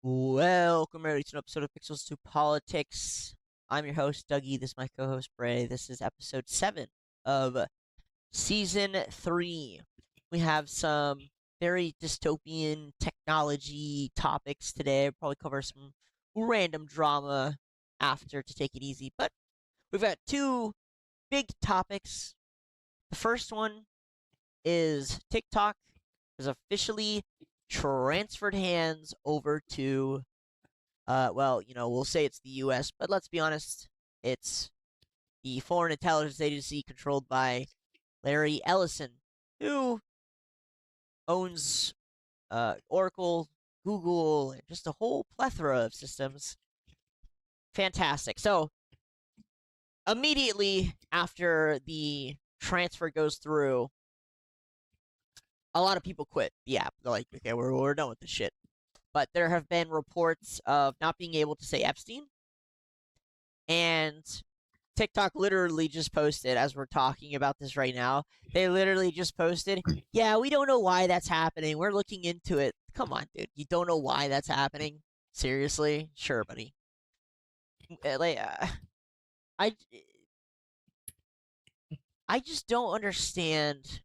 Welcome everybody to an episode of Pixels to Politics. I'm your host, Dougie. This is my co-host, Bray. This is episode 7 of season 3. We have some very dystopian technology topics today. We'll probably cover some random drama after to take it easy. But we've got two big topics. The first one is TikTok has officially transferred hands over to we'll say it's the US, but let's be honest, it's the Foreign Intelligence Agency controlled by Larry Ellison, who owns Oracle, Google, and just a whole plethora of systems. Fantastic. So immediately after the transfer goes through, a lot of people quit the app. They're like, okay, we're done with this shit. But there have been reports of not being able to say Epstein. And TikTok literally just posted, as we're talking about this right now, they literally just posted, yeah, we don't know why that's happening. We're looking into it. Come on, dude. You don't know why that's happening? Seriously? Sure, buddy. I just don't understand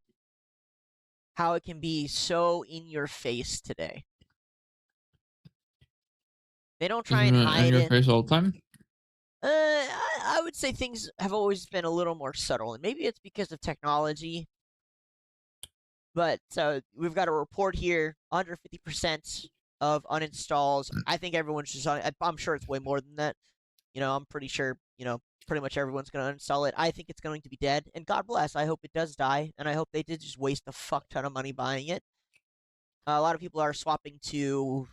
how it can be so in your face today. They don't try and hide in your it. face all the time. I would say things have always been a little more subtle, and maybe it's because of technology. But so we've got a report here: under 50% of uninstalls. I think everyone's just on. I'm sure it's way more than that. I'm pretty sure. Pretty much everyone's going to uninstall it. I think it's going to be dead, and God bless. I hope it does die, and I hope they did just waste a fuck ton of money buying it. A lot of people are swapping to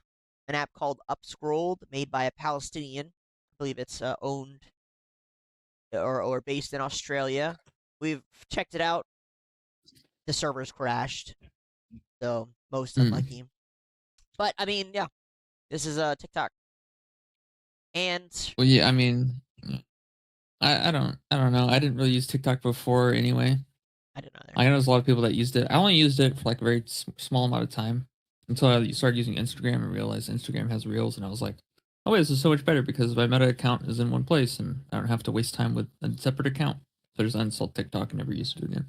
an app called Upscrolled, made by a Palestinian. I believe it's owned or based in Australia. We've checked it out. The servers crashed, so most unlucky. But I mean, yeah, this is TikTok, and well, yeah, I mean, I don't know. I didn't really use TikTok before anyway. I don't know. I know there's a lot of people that used it. I only used it for like a very small amount of time until I started using Instagram and realized Instagram has Reels, and I was like, oh wait, this is so much better because my Meta account is in one place and I don't have to waste time with a separate account. So I just uninstalled TikTok and never used it again.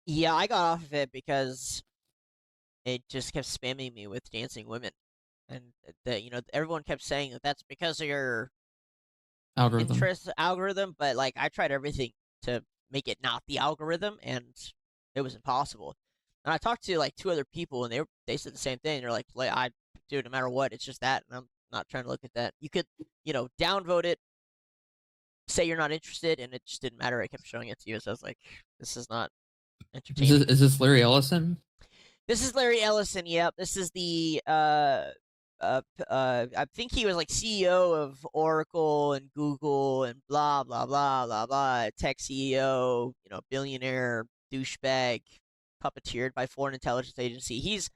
Yeah, I got off of it because it just kept spamming me with dancing women, and everyone kept saying that's because of your interest algorithm. But like, I tried everything to make it not the algorithm, and it was impossible. And I talked to like two other people, and they said the same thing. They're like, dude, no matter what, it's just that, and I'm not trying to look at that. You could, downvote it, say you're not interested, and it just didn't matter. I kept showing it to you, so I was like, this is not entertaining. Is this Larry Ellison? This is Larry Ellison. Yep, this is the I think he was like CEO of Oracle and Google and blah blah blah blah blah. Tech CEO, billionaire douchebag, puppeteered by Foreign Intelligence Agency. He's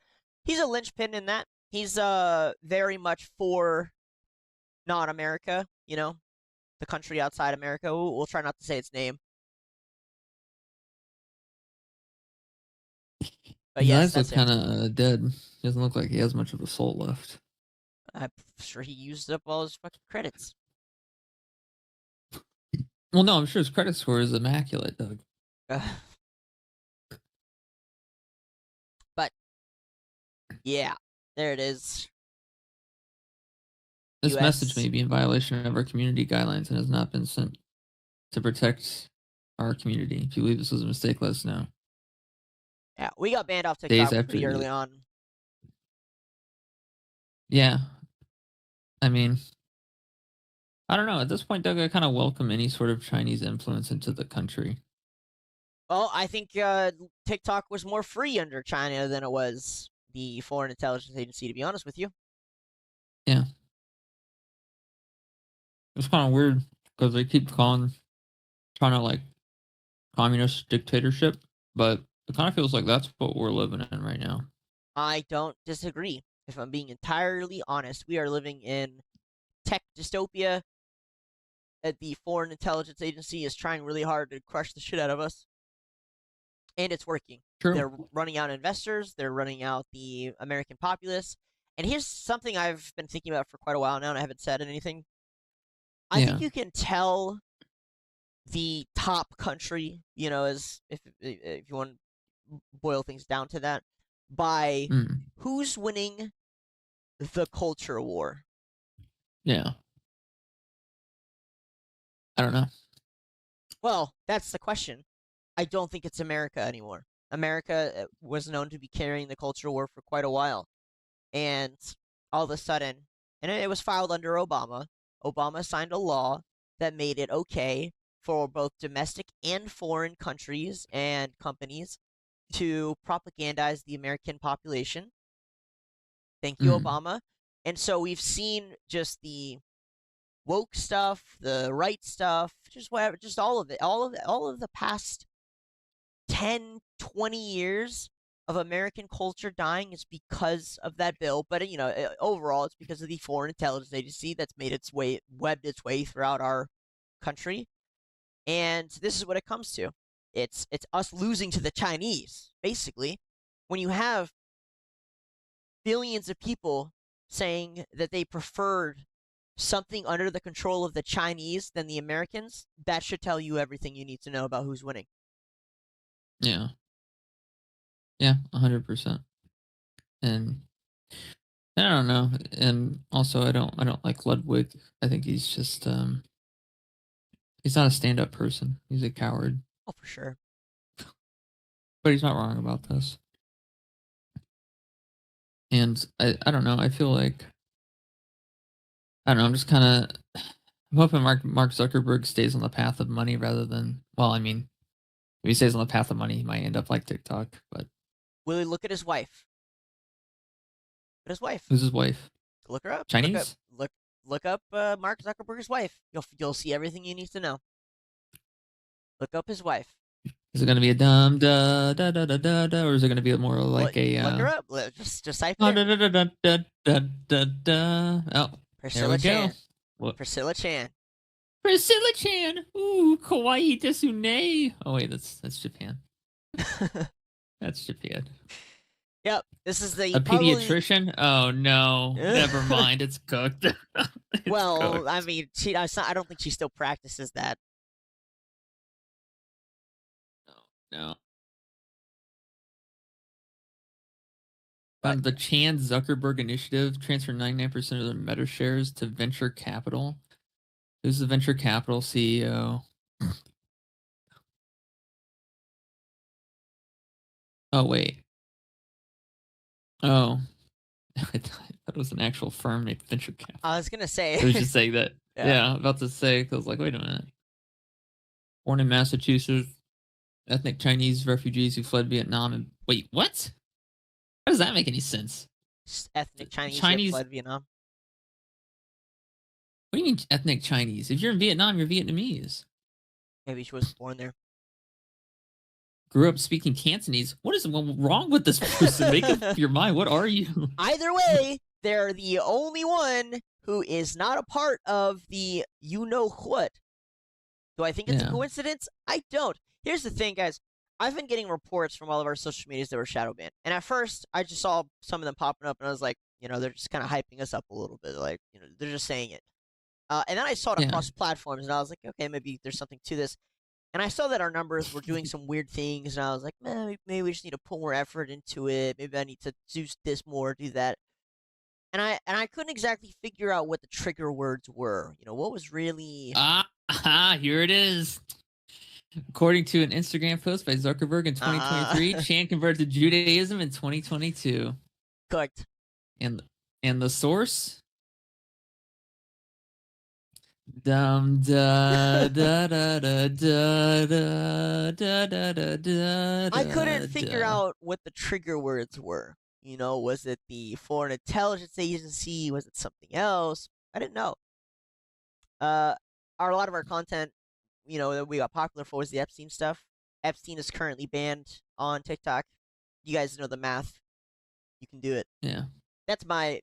a linchpin in that. He's very much for not America, the country outside America. We'll try not to say its name. But yes, his eyes look kind of dead. He doesn't look like he has much of a soul left. I'm sure he used up all his fucking credits. Well, no, I'm sure his credit score is immaculate, Doug. But yeah, there it is. This message may be in violation of our community guidelines and has not been sent to protect our community. If you believe this was a mistake, let us know. Yeah, we got banned off TikTok pretty early on. Yeah. I mean, I don't know. At this point, Doug, I kind of welcome any sort of Chinese influence into the country. Well, I think TikTok was more free under China than it was the Foreign Intelligence Agency, to be honest with you. Yeah. It's kind of weird because they keep trying to like communist dictatorship, but it kind of feels like that's what we're living in right now. I don't disagree. If I'm being entirely honest, we are living in tech dystopia. The Foreign Intelligence Agency is trying really hard to crush the shit out of us. And it's working. True. They're running out investors. They're running out the American populace. And here's something I've been thinking about for quite a while now, and I haven't said anything. I Yeah. think you can tell the top country, as if you want to boil things down to that, by Mm. who's winning the culture war. Yeah. I don't know. Well, that's the question. I don't think it's America anymore. America was known to be carrying the culture war for quite a while, and all of a sudden, and it was filed under Obama. Obama signed a law that made it okay for both domestic and foreign countries and companies to propagandize the American population. Thank you, Mm. Obama. And so we've seen just the woke stuff, the right stuff, just whatever, just all of it, all of the past 10, 20 years of American culture dying is because of that bill. But overall, it's because of the Foreign Intelligence Agency that's made webbed its way throughout our country. And this is what it comes to. It's us losing to the Chinese, basically. When you have billions of people saying that they preferred something under the control of the Chinese than the Americans, that should tell you everything you need to know about who's winning. Yeah. Yeah. 100%. And I don't know. And also, I don't like Ludwig. I think he's just he's not a stand-up person. He's a coward. Oh, for sure. But he's not wrong about this. And I don't know. I feel like I don't know. I'm just kind of I'm hoping Mark Zuckerberg stays on the path of money rather than well. I mean, if he stays on the path of money, he might end up like TikTok. But Willie, look at his wife. Look at his wife. who's his wife? Look her up. Chinese? Look up Mark Zuckerberg's wife. You'll see everything you need to know. Look up his wife. Is it gonna be a dumb da da da da da da, or is it gonna be more like a Look her up. Just type da it da in. da da da da da da? Oh, there Priscilla we go. Chan. What? Priscilla Chan. Priscilla Chan. Ooh, kawaii desune. Oh wait, that's Japan. That's Japan. Yep. This is A probably. pediatrician? Oh no, never mind. It's cooked. It's Well, I cooked. mean, I don't think she still practices that. No, no. But The Chan Zuckerberg Initiative transferred 99% of their Meta shares to venture capital. Who's the venture capital CEO? Oh wait. Oh, I thought it was an actual firm named Venture Capital. I was gonna I say. was just saying that. Yeah. Yeah, about to say. 'Cause I was like, wait a minute. Born in Massachusetts, ethnic Chinese refugees who fled Vietnam. And wait, what? How does that make any sense? Ethnic Chinese who Chinese. fled Vietnam. What do you mean ethnic Chinese? If you're in Vietnam, you're Vietnamese. Maybe she wasn't born there. Grew up speaking Cantonese. What is wrong with this person? Make up your mind. What are you? Either way, they're the only one who is not a part of the you know what. Do I think it's a Yeah. coincidence? I don't. Here's the thing, guys. I've been getting reports from all of our social medias that were shadow banned. And at first, I just saw some of them popping up, and I was like, they're just kind of hyping us up a little bit. Like, they're just saying it. And then I saw it Yeah. across platforms, and I was like, okay, maybe there's something to this. And I saw that our numbers were doing some weird things, and I was like, man, maybe we just need to put more effort into it. Maybe I need to do this more, do that. And I couldn't exactly figure out what the trigger words were. What was really Here it is. According to an Instagram post by Zuckerberg in 2023, Chan converted to Judaism in 2022. cooked. And the source? Dum da da da da da da da da da da. I couldn't figure out what the trigger words were. Was it the Foreign Intelligence Agency? Was it something else? I didn't know. A lot of our content, that we got popular for was the Epstein stuff. Epstein is currently banned on TikTok. You guys know the math. You can do it. Yeah. That's my,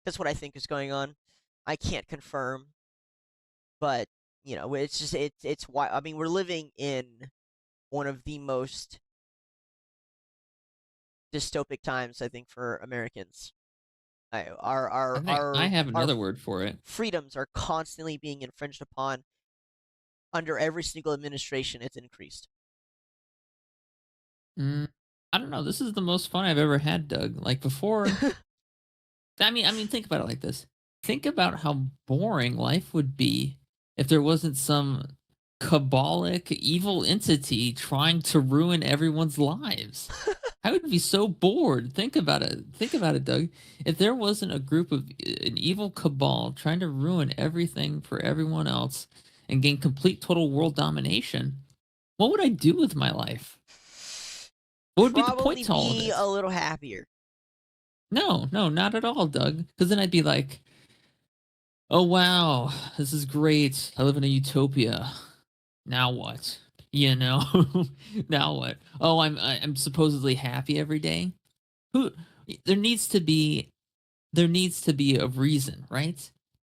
that's what I think is going on. I can't confirm, but it's just it's why. I mean, we're living in one of the most dystopic times, I think, for Americans. I think I have Our another word for it. freedoms are constantly being infringed upon under every single administration. It's increased. Mm, I don't know. This is the most fun I've ever had, Doug. Like before, I mean, think about it like this. Think about how boring life would be if there wasn't some cabalic evil entity trying to ruin everyone's lives. I would be so bored. Think about it. Think about it, Doug. If there wasn't a group of an evil cabal trying to ruin everything for everyone else and gain complete total world domination, what would I do with my life? What would be the point Probably to all of be this? a little happier. No, no, not at all, Doug. Because then I'd be like, oh wow, this is great. I live in a utopia. Now what? You know, now what? Oh, I'm supposedly happy every day. Who? There needs to be a reason, right?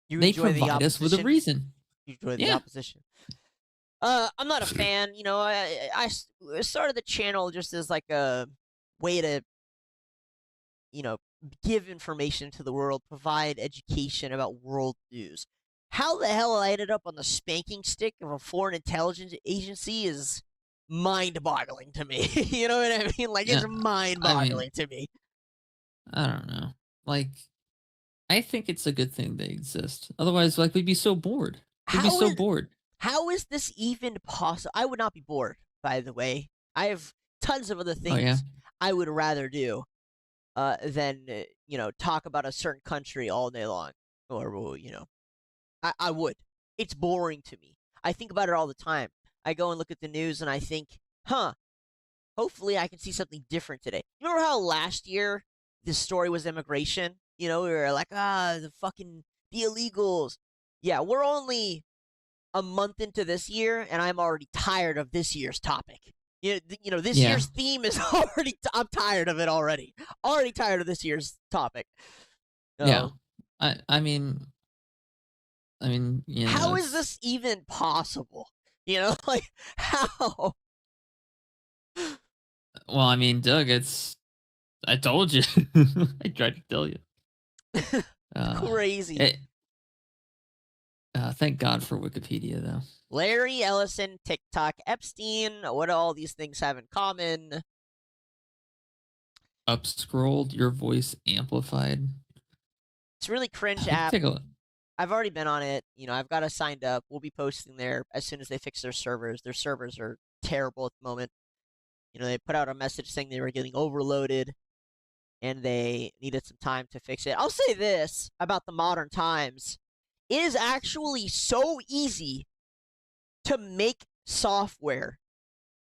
You They enjoy the provide us with a opposition. reason. You enjoy the Yeah, opposition. I'm not a fan. You know, I started the channel just as like a way to, you know, give information to the world, provide education about world news. How the hell I ended up on the spanking stick of a foreign intelligence agency is mind-boggling to me. You know what I mean? Like, yeah. it's I mean, mind-boggling to me. I don't know. Like, I think it's a good thing they exist. Otherwise, like, we'd be so bored. We'd be How so is bored. how is this even possible? I would not be bored, by the way. I have tons of other Oh yeah. things I would rather do than talk about a certain country all day long, or well, I would. It's boring to me. I think about it all the time. I go and look at the news and I think, huh, hopefully I can see something different today. You remember how last year the story was immigration? You know, we were like, the illegals. Yeah, we're only a month into this year, and I'm already tired of this year's topic. This Yeah. year's theme is already. I'm tired of it already. Already tired of this year's topic. Yeah. Oh, I mean, how is it's this even possible? Like how? well, I mean, Doug, it's I told you. I tried to tell you. Uh, Crazy. it, thank God for Wikipedia, though. Larry Ellison, TikTok, Epstein. What do all these things have in common? Up scrolled, your voice amplified. It's a really cringe We can app. take a look. I've already been on it. I've got us signed up. We'll be posting there as soon as they fix their servers. Their servers are terrible at the moment. They put out a message saying they were getting overloaded and they needed some time to fix it. I'll say this about the modern times. It is actually so easy to make software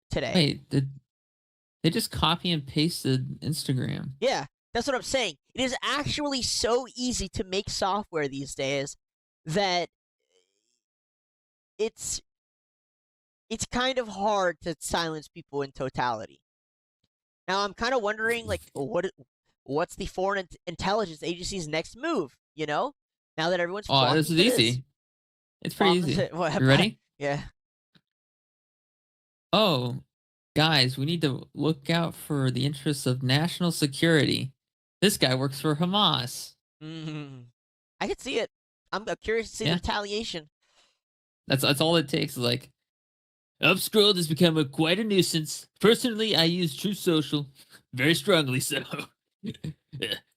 today. Wait, did they just copy and pasted Instagram? Yeah, that's what I'm saying. It is actually so easy to make software these days that it's kind of hard to silence people in totality. Now I'm kind of wondering, like, what's the foreign intelligence agency's next move? Now that everyone's Oh, flocking this is to this. easy. It's pretty easy. What, You ready? yeah. Oh, guys, we need to look out for the interests of national security. This guy works for Hamas. Mm-hmm. I could see it. I'm curious to see the Yeah, retaliation. that's all it takes. Like, Upscrolled has become quite a nuisance. Personally, I use True Social, very strongly so.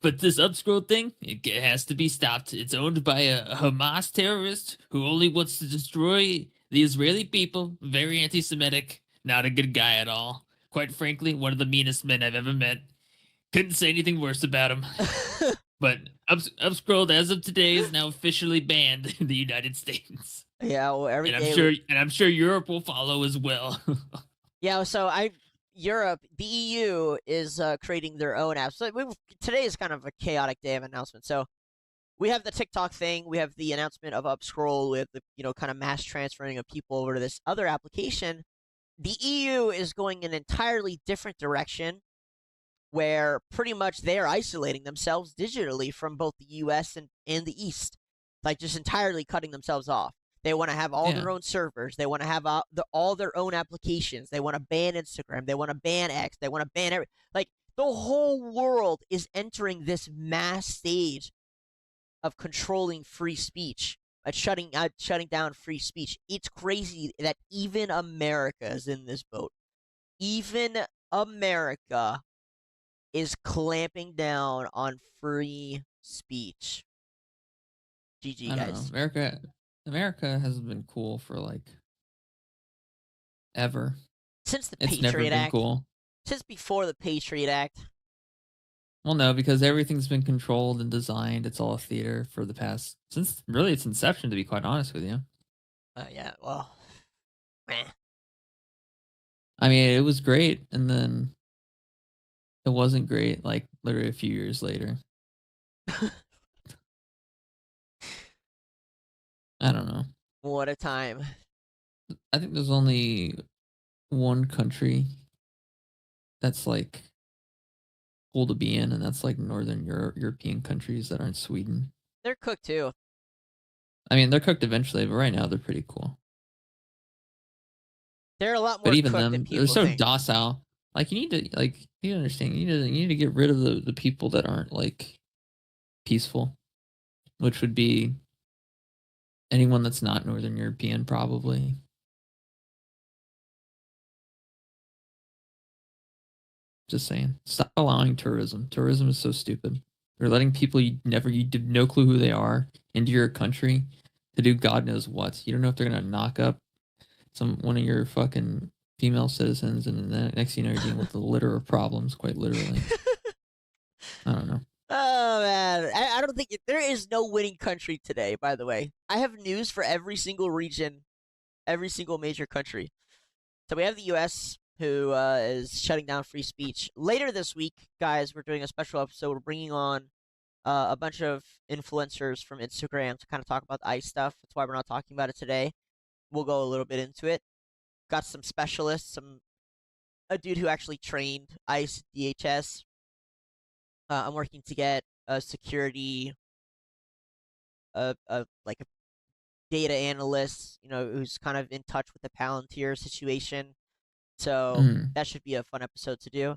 But this Upscroll thing, it has to be stopped. It's owned by a Hamas terrorist who only wants to destroy the Israeli people. Very anti-Semitic. Not a good guy at all. Quite frankly, one of the meanest men I've ever met. Couldn't say anything worse about him. But Upscrolled, as of today, is now officially banned in the United States. Yeah, well, every And day. I'm sure Europe will follow as well. Yeah, so Europe, the EU is creating their own apps. So today is kind of a chaotic day of announcement. So we have the TikTok thing, we have the announcement of Upscroll, we have the kind of mass transferring of people over to this other application. The EU is going an entirely different direction, where pretty much they are isolating themselves digitally from both the US and the East, like just entirely cutting themselves off. They want to have all Yeah. their own servers. They want to have all their own applications. They want to ban Instagram. They want to ban X. They want to ban The whole world is entering this mass stage of controlling free speech, shutting down free speech. It's crazy that even America is in this boat. Even America is clamping down on free speech. GG, I don't know. guys. America hasn't been cool for like ever. Since the It's never Patriot been Act, cool. since before the Patriot Act. Well, no, because everything's been controlled and designed. It's all a theater for the past since really its inception. To be quite honest with you, Yeah, well, meh. I mean, it was great, and then it wasn't great. Like literally a few years later. I don't know. What a time. I think there's only one country that's like cool to be in, and that's like Northern European countries that aren't Sweden. They're cooked too. I mean, they're cooked eventually, but right now they're pretty cool. They're a lot But more even cooked than them, they're people so think. docile. Like you need to you understand. You need to get rid of the people that aren't like peaceful, which would be anyone that's not Northern European, probably. Just saying. Stop allowing tourism. Tourism is so stupid. You're letting people you have no clue who they are into your country to do God knows what. You don't know if they're gonna knock up one of your fucking female citizens, and then next thing you know, you're dealing with the litter of problems, quite literally. I don't know. Oh man, I don't think there is no winning country today. By the way, I have news for every single region, every single major country. So we have the U.S. who is shutting down free speech later this week, guys. We're doing a special episode. We're bringing on a bunch of influencers from Instagram to kind of talk about the ICE stuff. That's why we're not talking about it today. We'll go a little bit into it. Got some specialists, a dude who actually trained ICE DHS. I'm working to get a security, like a data analyst, who's kind of in touch with the Palantir situation. So Mm, that should be a fun episode to do.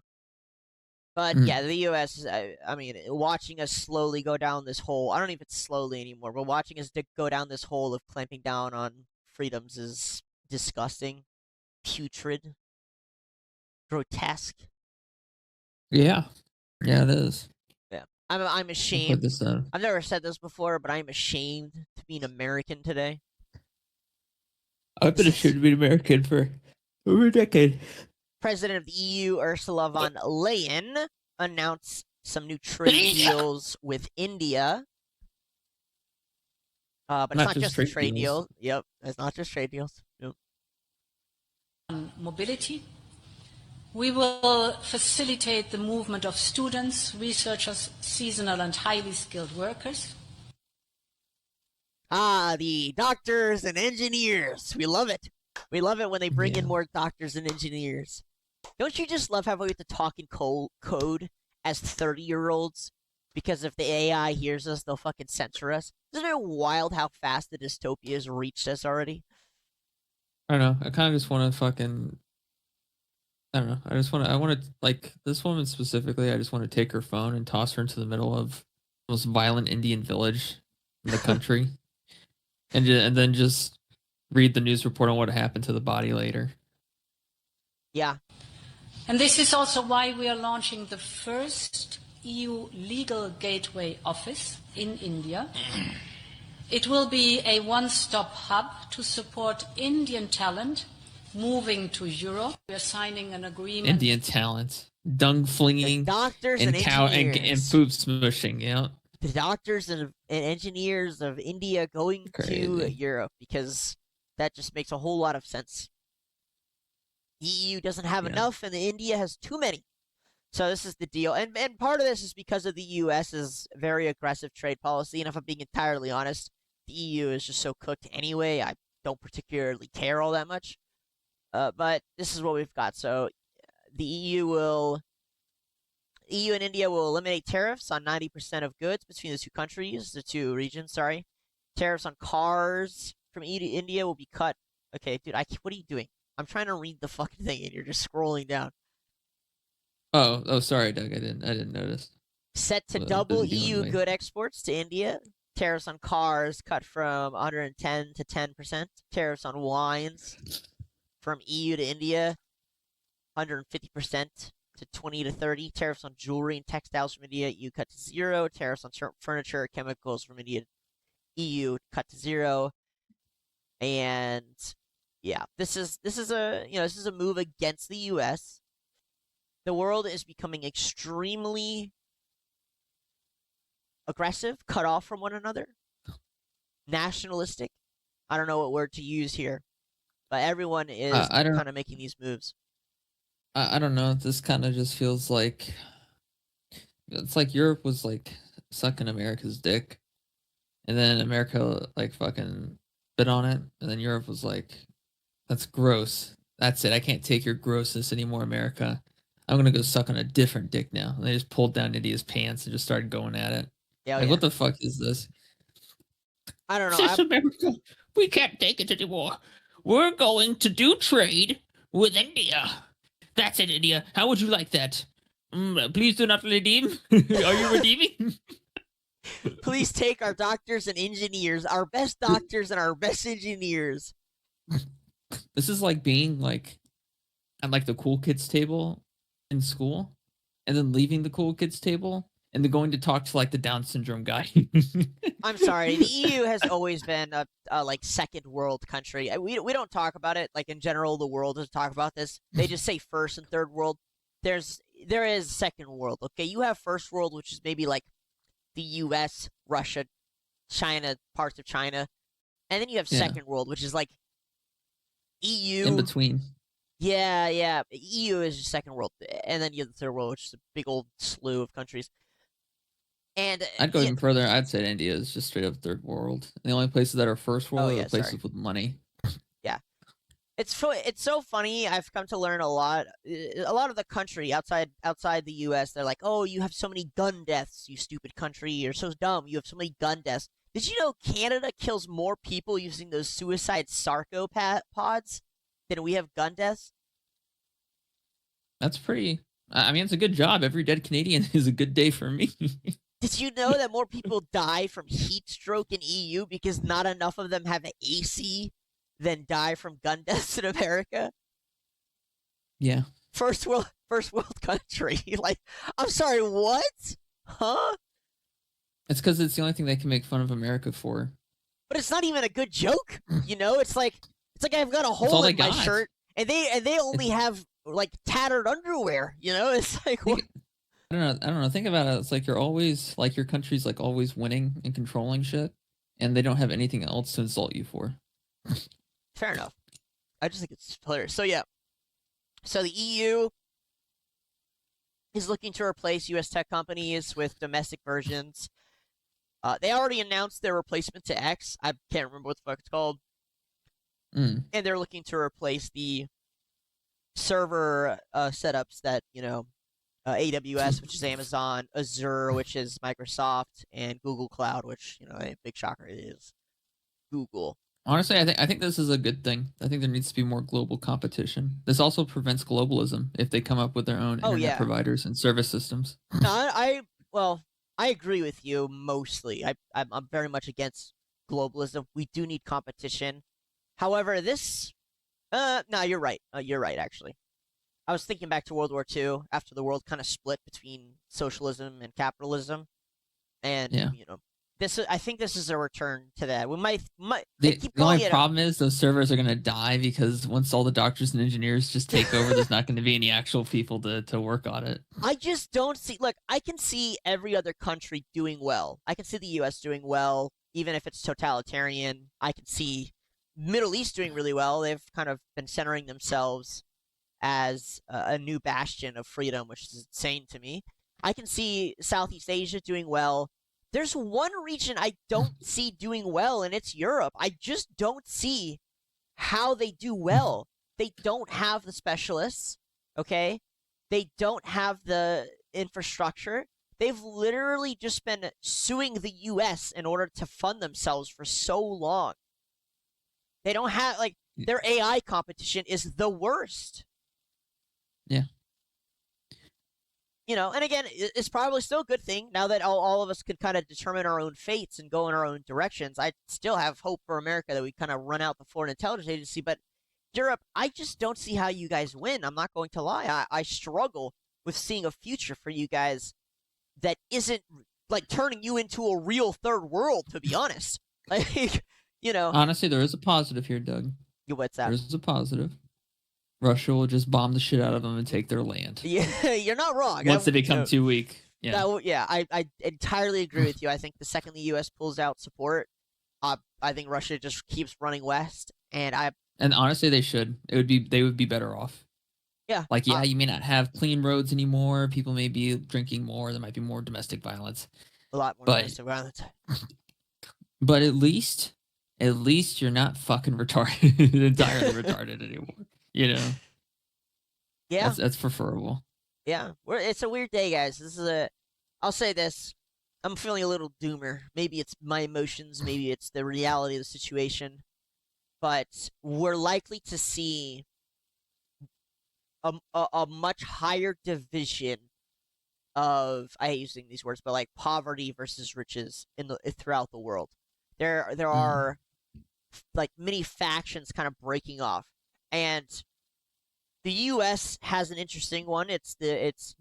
But mm. yeah, the U.S. is, I mean, watching us slowly go down this hole. I don't know if it's slowly anymore, but watching us go down this hole of clamping down on freedoms is disgusting, putrid, grotesque. Yeah, yeah, it is. Yeah, I'm I'll put ashamed. this down. I've never said this before, but I'm ashamed to be an American today. I've been ashamed to be American for over a decade. President of the EU, Ursula von der Leyen, announced some new trade deals with India. But it's not just the trade deal. Yep, it's not just trade deals. Yep. Mobility. We will facilitate the movement of students, researchers, seasonal and highly skilled workers. The doctors and engineers. We love it. We love it when they bring in more doctors and engineers. Don't you just love how we have to talk in code as 30-year-olds? Because if the AI hears us, they'll fucking censor us. Isn't it wild how fast the dystopia has reached us already? I don't know. I kind of just want to fucking. I don't know. I want to, like, this woman specifically, I just want to take her phone and toss her into the middle of the most violent Indian village in the country. and then just read the news report on what happened to the body later. Yeah. And this is also why we are launching the first EU legal gateway office in India. It will be a one-stop hub to support Indian talent moving to Europe. We are signing an agreement. Indian talent, dung flinging, doctors and cow engineers. and food smushing. Yeah. The doctors and engineers of India going to Europe, because that just makes a whole lot of sense. The EU doesn't have enough, and India has too many. So this is the deal. And part of this is because of the US's very aggressive trade policy. And if I'm being entirely honest, the EU is just so cooked anyway. I don't particularly care all that much. But this is what we've got. So the EU and India will eliminate tariffs on 90% of goods between the two regions, sorry. Tariffs on cars from EU to India will be cut. Okay, dude, what are you doing? I'm trying to read the fucking thing and you're just scrolling down. Oh, sorry, Doug. I didn't notice. Set to I was double busy doing EU my. good exports to India. Tariffs on cars cut from 110 to 10%. Tariffs on wines from EU to India, 150% to 20 to 30. Tariffs on jewelry and textiles from India, EU cut to zero. Tariffs on certain furniture, chemicals from India, EU cut to zero. And yeah, this is a move against the U.S. The world is becoming extremely aggressive, cut off from one another, nationalistic. I don't know what word to use here, but everyone is I don't. kind of making these moves. I don't know. This kind of just feels like it's like Europe was like sucking America's dick, and then America like fucking bit on it, and then Europe was like, "That's gross. That's it. I can't take your grossness anymore, America. I'm gonna go suck on a different dick now." And they just pulled down India's pants and just started going at it. Yeah, Like, yeah. what the fuck is this? I don't know. Sis America, we can't take it anymore. We're going to do trade with India. That's it, India. How would you like that? Please do not redeem. Are you redeeming? Please take our doctors and engineers, our best doctors and our best engineers. This is like being like at like the cool kids table in school, and then leaving the cool kids table, and then going to talk to like the Down syndrome guy. I'm sorry, the EU has always been a like second world country. We don't talk about it like in general. The world doesn't talk about this. They just say first and third world. There is second world. Okay, you have first world, which is maybe like the U.S., Russia, China, parts of China, and then you have Yeah. second world, which is like EU. In between. Yeah, yeah. EU is just second world, and then you have the third world, which is a big old slew of countries. And I'd go even further. I'd say India is just straight up third world. The only places that are first world are yeah, the places sorry. with money. It's so funny. I've come to learn a lot. A lot of the country outside the U.S. They're like, "Oh, you have so many gun deaths, you stupid country. You're so dumb. You have so many gun deaths." Did you know Canada kills more people using those suicide sarcopods than we have gun deaths? That's pretty. I mean, it's a good job. Every dead Canadian is a good day for me. Did you know that more people die from heat stroke in EU because not enough of them have AC than die from gun deaths in America? Yeah. First world country. Like, I'm sorry, what? Huh? It's because it's the only thing they can make fun of America for. But it's not even a good joke. You know, it's like I've got a all hole they in my got. shirt, and they only have like tattered underwear. You know, it's like what? I don't know. Think about it. It's like you're always like your country's like always winning and controlling shit, and they don't have anything else to insult you for. Fair enough. I just think it's hilarious. So yeah. So the EU is looking to replace U.S. tech companies with domestic versions. They already announced their replacement to X. I can't remember what the fuck it's called. Mm. And they're looking to replace the server setups that, AWS, which is Amazon, Azure, which is Microsoft, and Google Cloud, which, a big shocker, is Google. Honestly, I think this is a good thing. I think there needs to be more global competition. This also prevents globalism if they come up with their own internet providers and service systems. No, I agree with you mostly. I'm very much against globalism. We do need competition. However, this, no, you're right. You're right, actually. I was thinking back to World War II after the world kind of split between socialism and capitalism, and Yeah. I think this is a return to that. We might The keep only calling it problem is those servers are going to die because once all the doctors and engineers just take over, there's not going to be any actual people to work on it. I just don't see. Look, I can see every other country doing well. I can see the U.S. doing well, even if it's totalitarian. I can see Middle East doing really well. They've kind of been centering themselves as a new bastion of freedom, which is insane to me. I can see Southeast Asia doing well. There's one region I don't see doing well, and it's Europe. I just don't see how they do well. They don't have the specialists, okay? They don't have the infrastructure. They've literally just been suing the U.S. in order to fund themselves for so long. They don't have, their AI competition is the worst. Yeah. and again, it's probably still a good thing now that all of us can kind of determine our own fates and go in our own directions. I still have hope for America that we kind of run out the Foreign Intelligence Agency, but Europe, I just don't see how you guys win. I'm not going to lie. I struggle with seeing a future for you guys that isn't like turning you into a real third world, to be honest. Like, Honestly, there is a positive here, Doug. What's that? There's a positive. Russia will just bomb the shit out of them and take their land. Yeah, you're not wrong. Once they become too weak. Yeah. I entirely agree with you. I think the second the U.S. pulls out support, I think Russia just keeps running west, and honestly, they should. They would be better off. Yeah. Like, you may not have clean roads anymore. People may be drinking more. There might be more domestic violence. A lot more domestic violence. But at least you're not fucking retarded, entirely retarded anymore. Yeah. That's preferable. Yeah. It's a weird day, guys. I'll say this. I'm feeling a little doomer. Maybe it's my emotions. Maybe it's the reality of the situation. But we're likely to see a much higher division of, I hate using these words, but like poverty versus riches throughout the world. There are like many factions kind of breaking off, and the U.S. has an interesting one. It's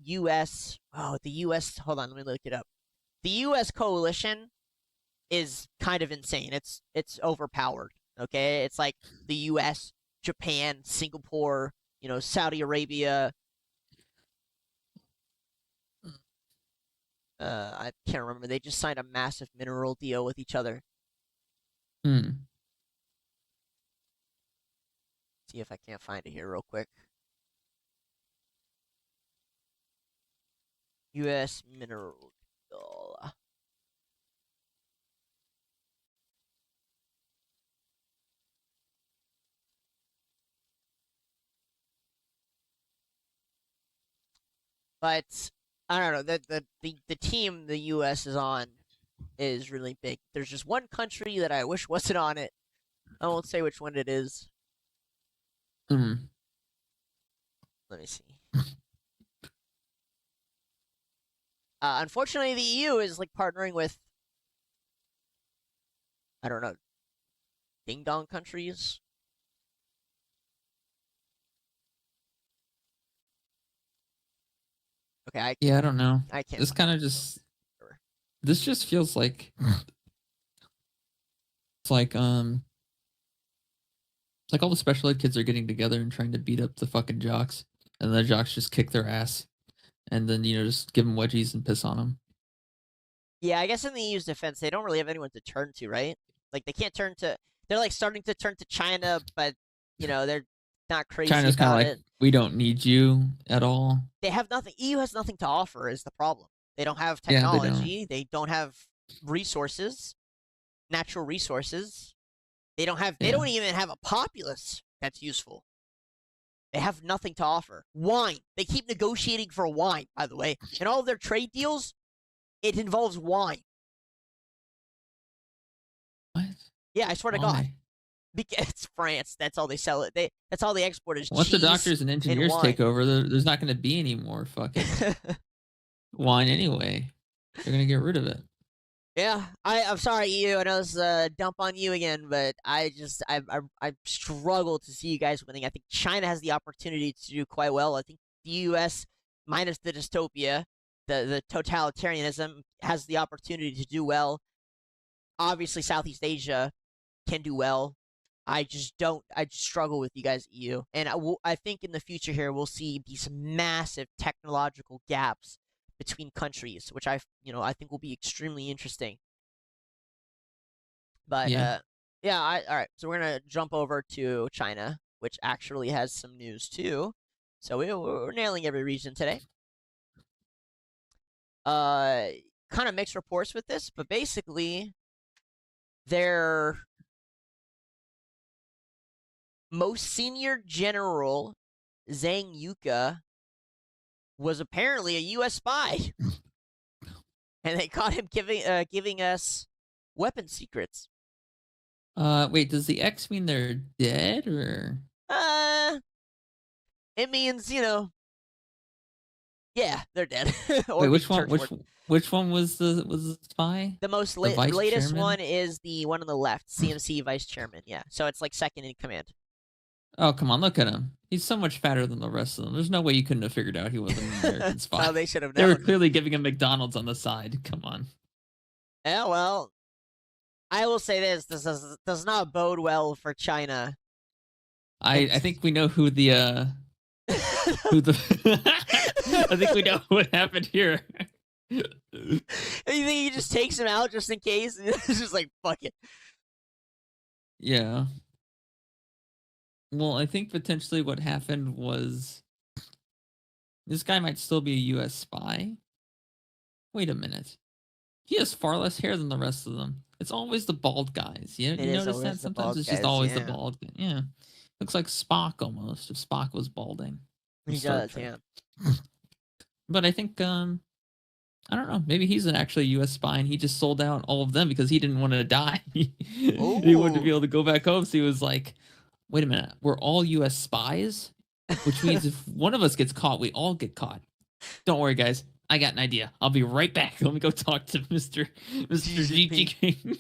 U.S. Oh, the U.S. Hold on, let me look it up. The U.S. coalition is kind of insane. It's overpowered. Okay, it's like the U.S., Japan, Singapore, Saudi Arabia. I can't remember. They just signed a massive mineral deal with each other. See if I can't find it here real quick. U.S. mineral deal. But I don't know. The team the U.S. is on is really big. There's just one country that I wish wasn't on it. I won't say which one it is. Let me see. Unfortunately, the EU is like partnering with, I don't know, ding dong countries. Okay, I don't know. I can't. This kind of this just feels like it's like all the special ed kids are getting together and trying to beat up the fucking jocks, and the jocks just kick their ass, and then just give them wedgies and piss on them. Yeah, I guess in the EU's defense, they don't really have anyone to turn to, right? Like they can't turn to. They're like starting to turn to China, but they're not crazy. China's kind of like, we don't need you at all. They have nothing. EU has nothing to offer. Is the problem? They don't have technology. They don't have resources, natural resources. They don't have. They don't even have a populace that's useful. They have nothing to offer. Wine. They keep negotiating for wine, by the way. And all of their trade deals, it involves wine. What? Yeah, I swear to God. Because it's France. That's all they sell it. That's all they export is once cheese the doctors and engineers take over, there's not going to be any more fucking wine anyway. They're going to get rid of it. Yeah, I'm sorry, EU. I know this is a dump on you again, but I struggle to see you guys winning. I think China has the opportunity to do quite well. I think the U.S., minus the dystopia, the totalitarianism, has the opportunity to do well. Obviously, Southeast Asia can do well. I just struggle with you guys, EU. And I think in the future here, we'll see these massive technological gaps between countries, which I think will be extremely interesting. But all right. So we're gonna jump over to China, which actually has some news too. So we're nailing every region today. Kind of mixed reports with this, but basically, their most senior general, Zhang Yuka, was apparently a U.S. spy, and they caught him giving us weapon secrets. Wait, does the X mean they're dead or? It means Yeah, they're dead. Or Wait, being which one? searched for. Which one was the spy? The most The vice latest chairman? one is the one on the left, CMC vice chairman. Yeah, so it's like second in command. Oh, come on, look at him. He's so much fatter than the rest of them. There's no way you couldn't have figured out he was an American spy. Oh, they should have They were known. clearly giving him McDonald's on the side. Come on. Yeah, well, I will say this: this does not bode well for China. I think we know who the who the I think we know what happened here. You think he just takes him out just in case? It's just like fuck it. Yeah. Well, I think potentially what happened was this guy might still be a U.S. spy. Wait a minute. He has far less hair than the rest of them. It's always the bald guys. You It is notice always that? the Sometimes bald it's just guys, always the yeah. bald guy. Yeah. Looks like Spock almost, if Spock was balding. in He Star does, Trek. yeah. But I think I don't know. Maybe he's an actually U.S. spy, and he just sold out all of them because he didn't want to die. He wanted to be Ooh. able to go back home. So he was like, "Wait a minute, we're all U.S. spies, which means if one of us gets caught, we all get caught. Don't worry, guys. I got an idea. I'll be right back. Let me go talk to Mr. Xi Jinping."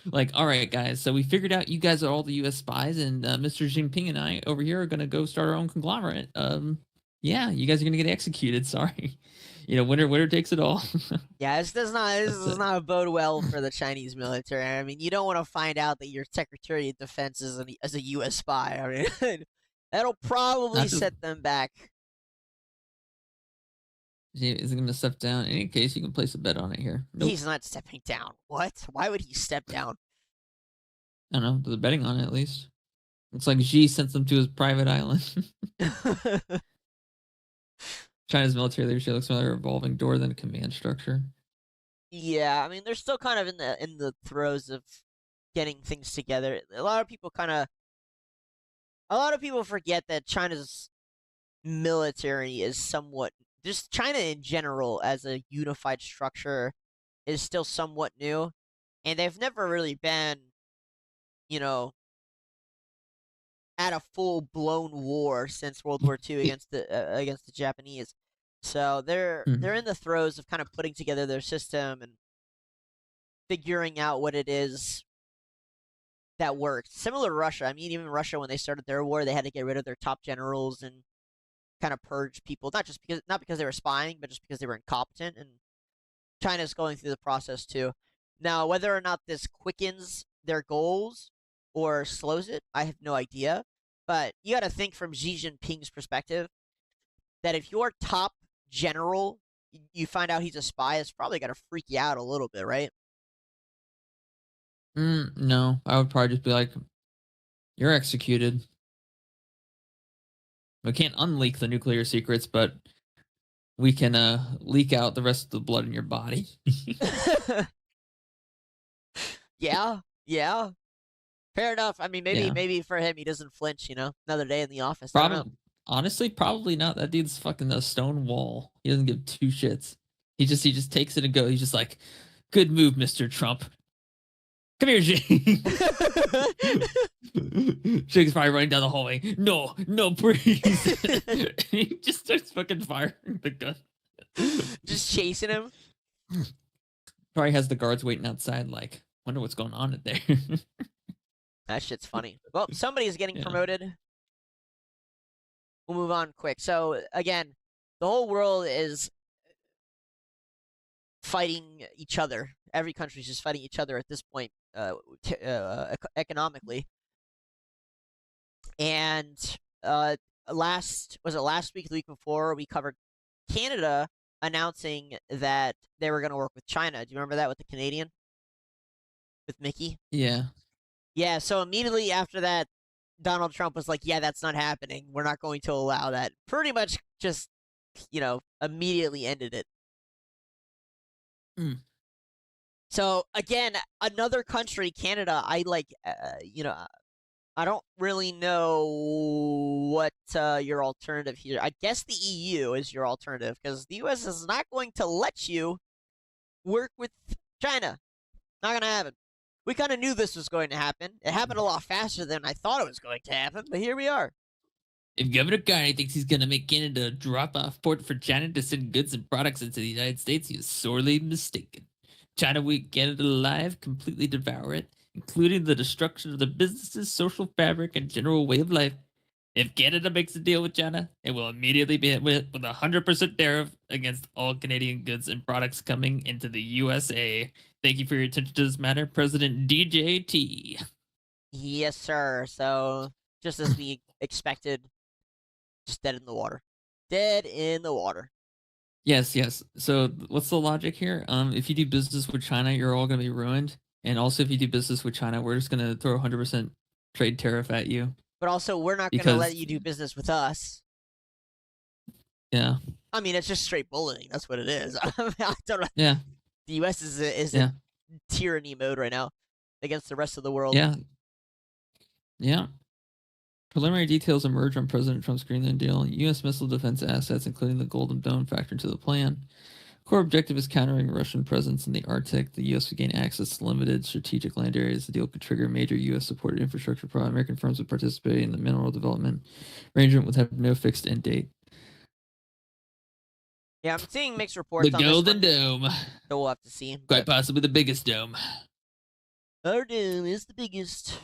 Like, all right, guys. So we figured out you guys are all the U.S. spies, and Mr. Jinping and I over here are gonna go start our own conglomerate. Yeah, you guys are gonna get executed. Sorry, winner takes it all. Yeah, this does That's it. not bode well for the Chinese military. I mean, you don't want to find out that your Secretary of Defense is a U.S. spy. I mean, that'll probably Not just- set them back. Is he gonna step down? In any case, you can place a bet on it here. Nope. He's not stepping down. What? Why would he step down? I don't know. There's betting on it at least. Looks like Xi sent them to his private island. China's military leadership looks more like a revolving door than a command structure. Yeah, I mean, they're still kind of in the throes of getting things together. A lot of people forget that China's military is somewhat, just China in general as a unified structure is still somewhat new, and they've never really been, at a full blown war since World War II against the Japanese. So they're in the throes of kind of putting together their system and figuring out what it is that works. Similar to Russia. I mean, even Russia, when they started their war, they had to get rid of their top generals and kind of purge people, not because they were spying, but just because they were incompetent. And China's going through the process too. Now, whether or not this quickens their goals or slows it, I have no idea. But you got to think from Xi Jinping's perspective that if your top general, you find out he's a spy, it's probably going to freak you out a little bit, right? No, I would probably just be like, "You're executed. We can't unleak the nuclear secrets, but we can leak out the rest of the blood in your body." Yeah. Fair enough. I mean, maybe for him, he doesn't flinch. Another day in the office. I don't know. Honestly, probably not. That dude's fucking a stone wall. He doesn't give two shits. He just takes it and goes. He's just like, "Good move, Mr. Trump. Come here, Jake." Jake's probably running down the hallway. No, please. He just starts fucking firing the gun. Just chasing him. Probably has the guards waiting outside, like, wonder what's going on in there. That shit's funny. Well, somebody's getting Yeah. promoted. We'll move on quick. So, again, the whole world is fighting each other. Every country's just fighting each other at this point, economically. And last week, the week before, we covered Canada announcing that they were going to work with China. Do you remember that with the Canadian? With Mickey? Yeah. Yeah, so immediately after that, Donald Trump was like, yeah, that's not happening. We're not going to allow that. Pretty much just, immediately ended it. So, again, another country, Canada, I don't really know what your alternative here. I guess the EU is your alternative because the US is not going to let you work with China. Not going to happen. We kind of knew this was going to happen. It happened a lot faster than I thought it was going to happen, but here we are. If Governor Carney thinks he's going to make Canada a drop-off port for China to send goods and products into the United States, he is sorely mistaken. China will eat Canada alive, completely devour it, including the destruction of the businesses, social fabric, and general way of life. If Canada makes a deal with China, it will immediately be hit with a 100% tariff against all Canadian goods and products coming into the USA. Thank you for your attention to this matter, President DJT. Yes, sir. So, just as we expected, just dead in the water. Dead in the water. Yes, yes. So what's the logic here? If you do business with China, you're all going to be ruined. And also, if you do business with China, we're just going to throw a 100% trade tariff at you. But also, we're not going to let you do business with us. Yeah. I mean, it's just straight bullying. That's what it is. I don't know. Yeah. The U.S. is in tyranny mode right now against the rest of the world. Yeah. Yeah. Preliminary details emerge on President Trump's Greenland deal. U.S. missile defense assets, including the Golden Dome, factor into the plan. Core objective is countering Russian presence in the Arctic. The U.S. would gain access to limited strategic land areas. The deal could trigger major U.S.-supported infrastructure projects. American firms would participate in the mineral development. Arrangement would have no fixed end date. Yeah, I'm seeing mixed reports the on Golden this Dome. So we'll have to see. Quite possibly the biggest dome. Our dome is the biggest.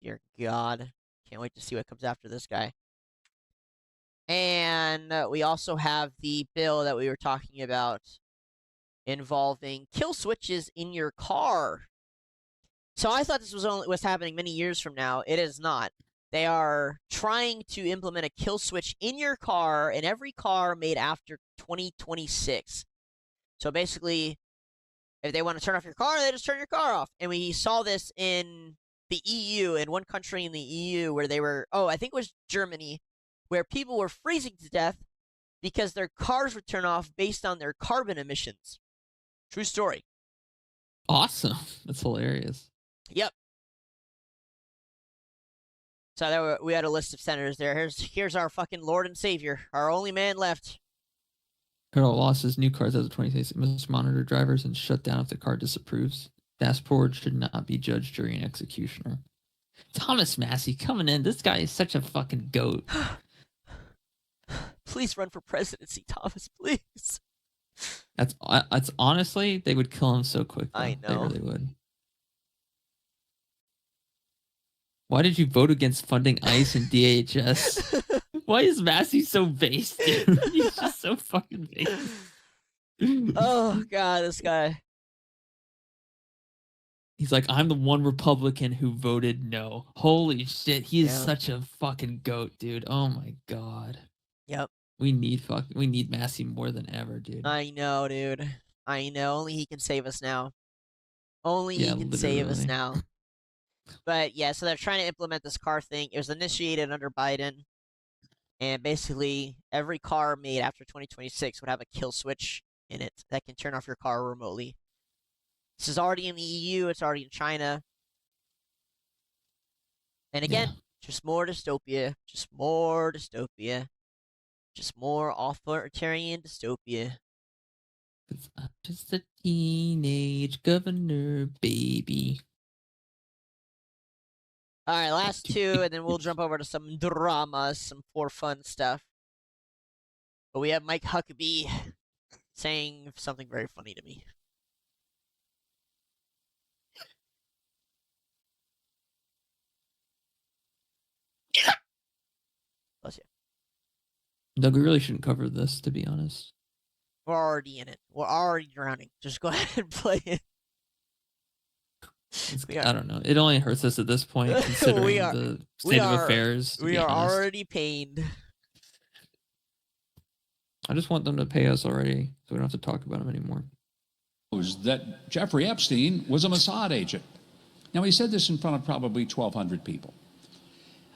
Dear God. Can't wait to see what comes after this guy. And we also have the bill that we were talking about involving kill switches in your car. So I thought this was happening many years from now. It is not. They are trying to implement a kill switch in your car in every car made after 2026. So basically, if they want to turn off your car, they just turn your car off. And we saw this in the EU, in one country in the EU where they were, I think it was Germany, where people were freezing to death because their cars would turn off based on their carbon emissions. True story. Awesome. That's hilarious. Yep. So we had a list of senators there. Here's our fucking Lord and Savior, our only man left. Federal law says new cars as of 2026 must monitor drivers and shut down if the car disapproves. Dashboard should not be judged, jury, and executioner. Thomas Massey coming in. This guy is such a fucking goat. Please run for presidency, Thomas, please. That's honestly, they would kill him so quick. Though. I know. They really would. Why did you vote against funding ICE and DHS? Why is Massey so based, dude? He's just so fucking based. Oh, God, this guy. He's like, I'm the one Republican who voted no. Holy shit, he is such a fucking goat, dude. Oh my God. Yep. We need Massey more than ever, dude. I know, dude. I know. Only he can save us now. Only he can save us now. But yeah, so they're trying to implement this car thing. It was initiated under Biden. And basically, every car made after 2026 would have a kill switch in it that can turn off your car remotely. This is already in the EU. It's already in China. And again, just more dystopia. Just more dystopia. Just more authoritarian dystopia. Because I'm just a teenage governor, baby. All right, last two, and then we'll jump over to some dramas, some for fun stuff. But we have Mike Huckabee saying something very funny to me. Bless you. Doug, we really shouldn't cover this, to be honest. We're already in it. We're already drowning. Just go ahead and play it. I don't know. It only hurts us at this point, considering the state of affairs. We are already pained. I just want them to pay us already, so we don't have to talk about them anymore. That Jeffrey Epstein was a Mossad agent. Now, he said this in front of probably 1,200 people.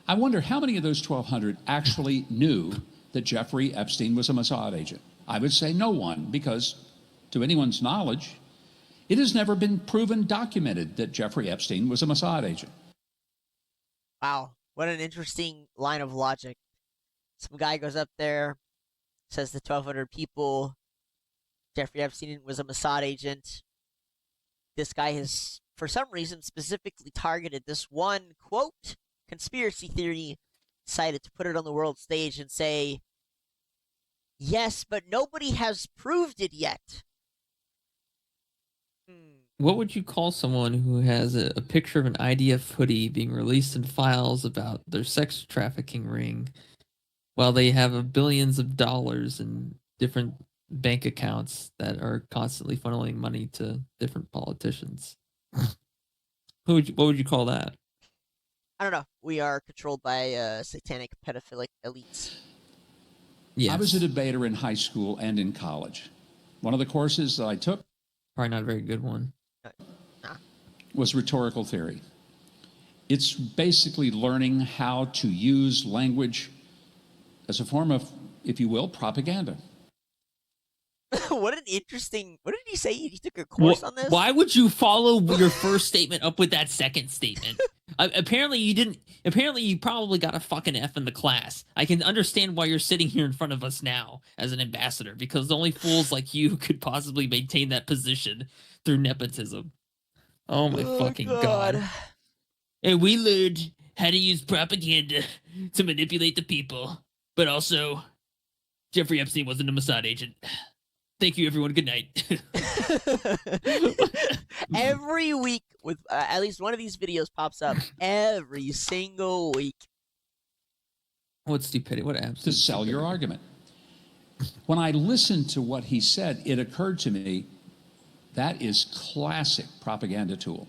I wonder how many of those 1,200 actually knew that Jeffrey Epstein was a Mossad agent. I would say no one, because to anyone's knowledge, it has never been proven, documented that Jeffrey Epstein was a Mossad agent. Wow, what an interesting line of logic. Some guy goes up there, says to 1,200 people, Jeffrey Epstein was a Mossad agent. This guy has, for some reason, specifically targeted this one, quote, conspiracy theory, decided to put it on the world stage and say, yes, but nobody has proved it yet. What would you call someone who has a picture of an IDF hoodie being released in files about their sex trafficking ring while they have billions of dollars in different bank accounts that are constantly funneling money to different politicians? What would you call that? I don't know. We are controlled by satanic pedophilic elites. Yes. I was a debater in high school and in college. One of the courses that I took, Probably not a very good one. was rhetorical theory. It's basically learning how to use language as a form of, if you will, propaganda. What did he say? He took a course on this? Why would you follow your first statement up with that second statement? Apparently you didn't. Apparently you probably got a fucking F in the class. I can understand why you're sitting here in front of us now as an ambassador, because only fools like you could possibly maintain that position through nepotism. Oh my fucking God. And we learned how to use propaganda to manipulate the people, but also Jeffrey Epstein wasn't a Mossad agent. Thank you, everyone. Good night. Every week, with at least one of these videos pops up every single week. What stupidity? What absolute To sell your argument. When I listened to what he said, it occurred to me that is classic propaganda tool.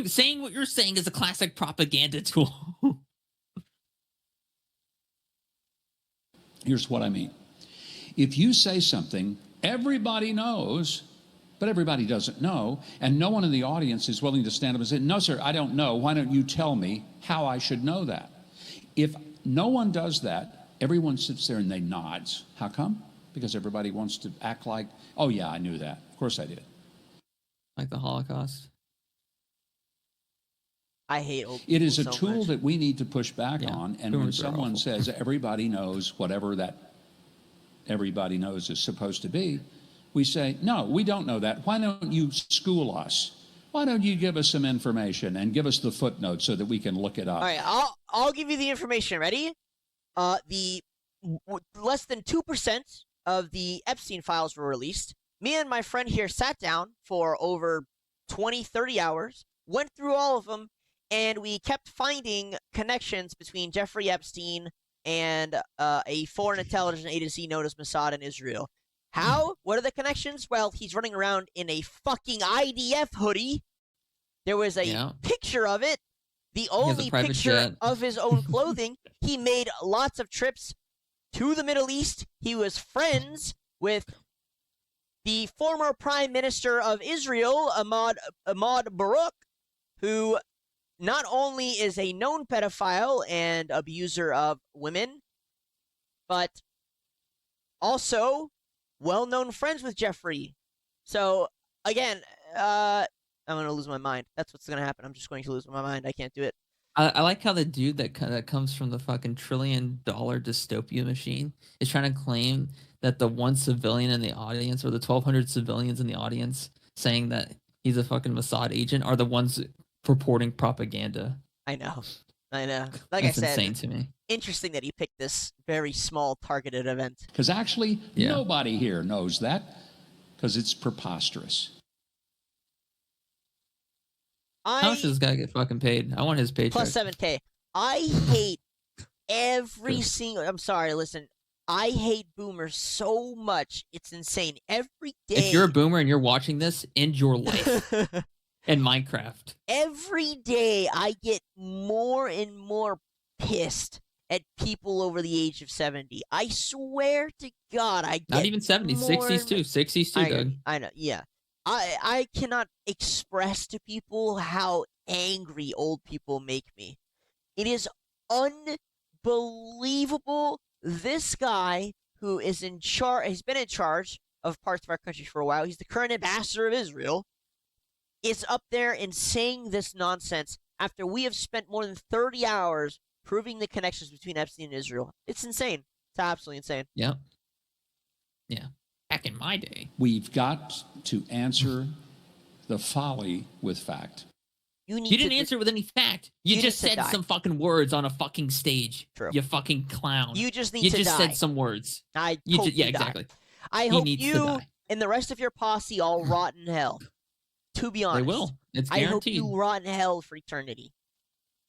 Saying what you're saying is a classic propaganda tool. Here's what I mean. If you say something, everybody knows, but everybody doesn't know, and no one in the audience is willing to stand up and say, no, sir, I don't know. Why don't you tell me how I should know that? If no one does that, everyone sits there and they nods. How come? Because everybody wants to act like, oh, yeah, I knew that. Of course I did. Like the Holocaust. I hate old It is a so tool much. that we need to push back on, and when Boomers are someone awful. says everybody knows whatever that everybody knows is supposed to be, we say, no, we don't know that. Why don't you school us? Why don't you give us some information and give us the footnotes so that we can look it up? All right, I'll give you the information. Ready? Less than 2% of the Epstein files were released. Me and my friend here sat down for over 20, 30 hours, went through all of them, and we kept finding connections between Jeffrey Epstein and a foreign intelligence agency known as Mossad in Israel. How? What are the connections? Well, he's running around in a fucking IDF hoodie. There was a picture of it. The only picture jet. of his own clothing. He made lots of trips to the Middle East. He was friends with the former Prime Minister of Israel, Ahmad Barak, who not only is a known pedophile and abuser of women, but also well-known friends with Jeffrey. So, again, I'm going to lose my mind. That's what's going to happen. I'm just going to lose my mind. I can't do it. I like how the dude that comes from the fucking $1 trillion dystopia machine is trying to claim that the one civilian in the audience, or the 1,200 civilians in the audience saying that he's a fucking Mossad agent, are the ones purporting propaganda. I know. Like That's I said, insane to me. interesting that he picked this very small targeted event. Because actually, nobody here knows that, because it's preposterous. How much does this guy get fucking paid? I want his paycheck. Plus 7K. I hate every single... I'm sorry, listen. I hate boomers so much. It's insane. Every day... If you're a boomer and you're watching this, end your life. And Minecraft. Every day, I get more and more pissed at people over the age of 70. I swear to God, I get Not even 70s, 60s too. 60s too, Doug. I know, yeah. I cannot express to people how angry old people make me. It is unbelievable. This guy who is in charge, he's been in charge of parts of our country for a while. He's the current ambassador of Israel. Is up there and saying this nonsense after we have spent more than 30 hours proving the connections between Epstein and Israel. It's insane. It's absolutely insane. Yeah. Back in my day. We've got to answer the folly with fact. You need You didn't to answer with any fact. You you just need to said die. some fucking words on a fucking stage. True. You fucking clown. You just need You to just die. said some words. I You hope just, yeah, you die. exactly. I He hope needs to you die. and the rest of your posse all rot in hell. To be honest, They will. It's I hope guaranteed. you rot in hell for eternity.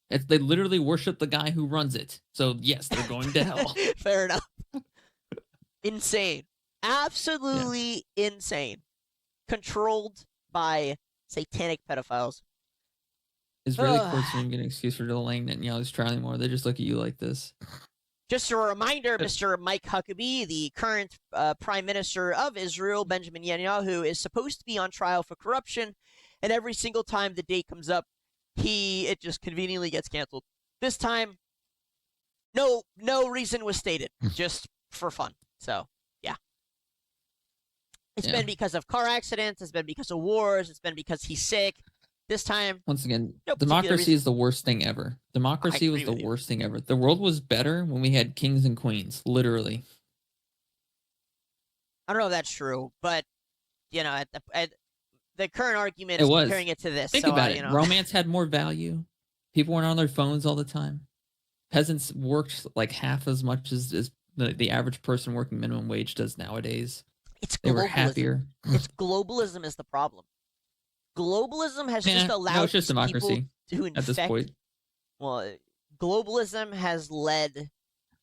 They literally worship the guy who runs it. So yes, they're going to hell. Fair enough. Insane. Absolutely insane. Controlled by satanic pedophiles. Israeli courts don't even get an excuse for delaying Netanyahu's trial anymore. They just look at you like this. Just a reminder, Mr. Mike Huckabee, the current Prime Minister of Israel, Benjamin Netanyahu, is supposed to be on trial for corruption, and every single time the date comes up, it just conveniently gets canceled. This time, no reason was stated, just for fun. So, yeah. It's been because of car accidents, it's been because of wars, it's been because he's sick. This time, once again, no particular democracy reason. is the worst thing ever. Democracy was the worst thing ever. The world was better when we had kings and queens, literally. I don't know if that's true, but, you know, at the current argument It is was. comparing it to this. Think so, about you it. know. Romance had more value. People weren't on their phones all the time. Peasants worked like half as much as the average person working minimum wage does nowadays. They were happier. It's globalism is the problem. Globalism has just allowed it's just democracy people to infect. at this point. Well, globalism has led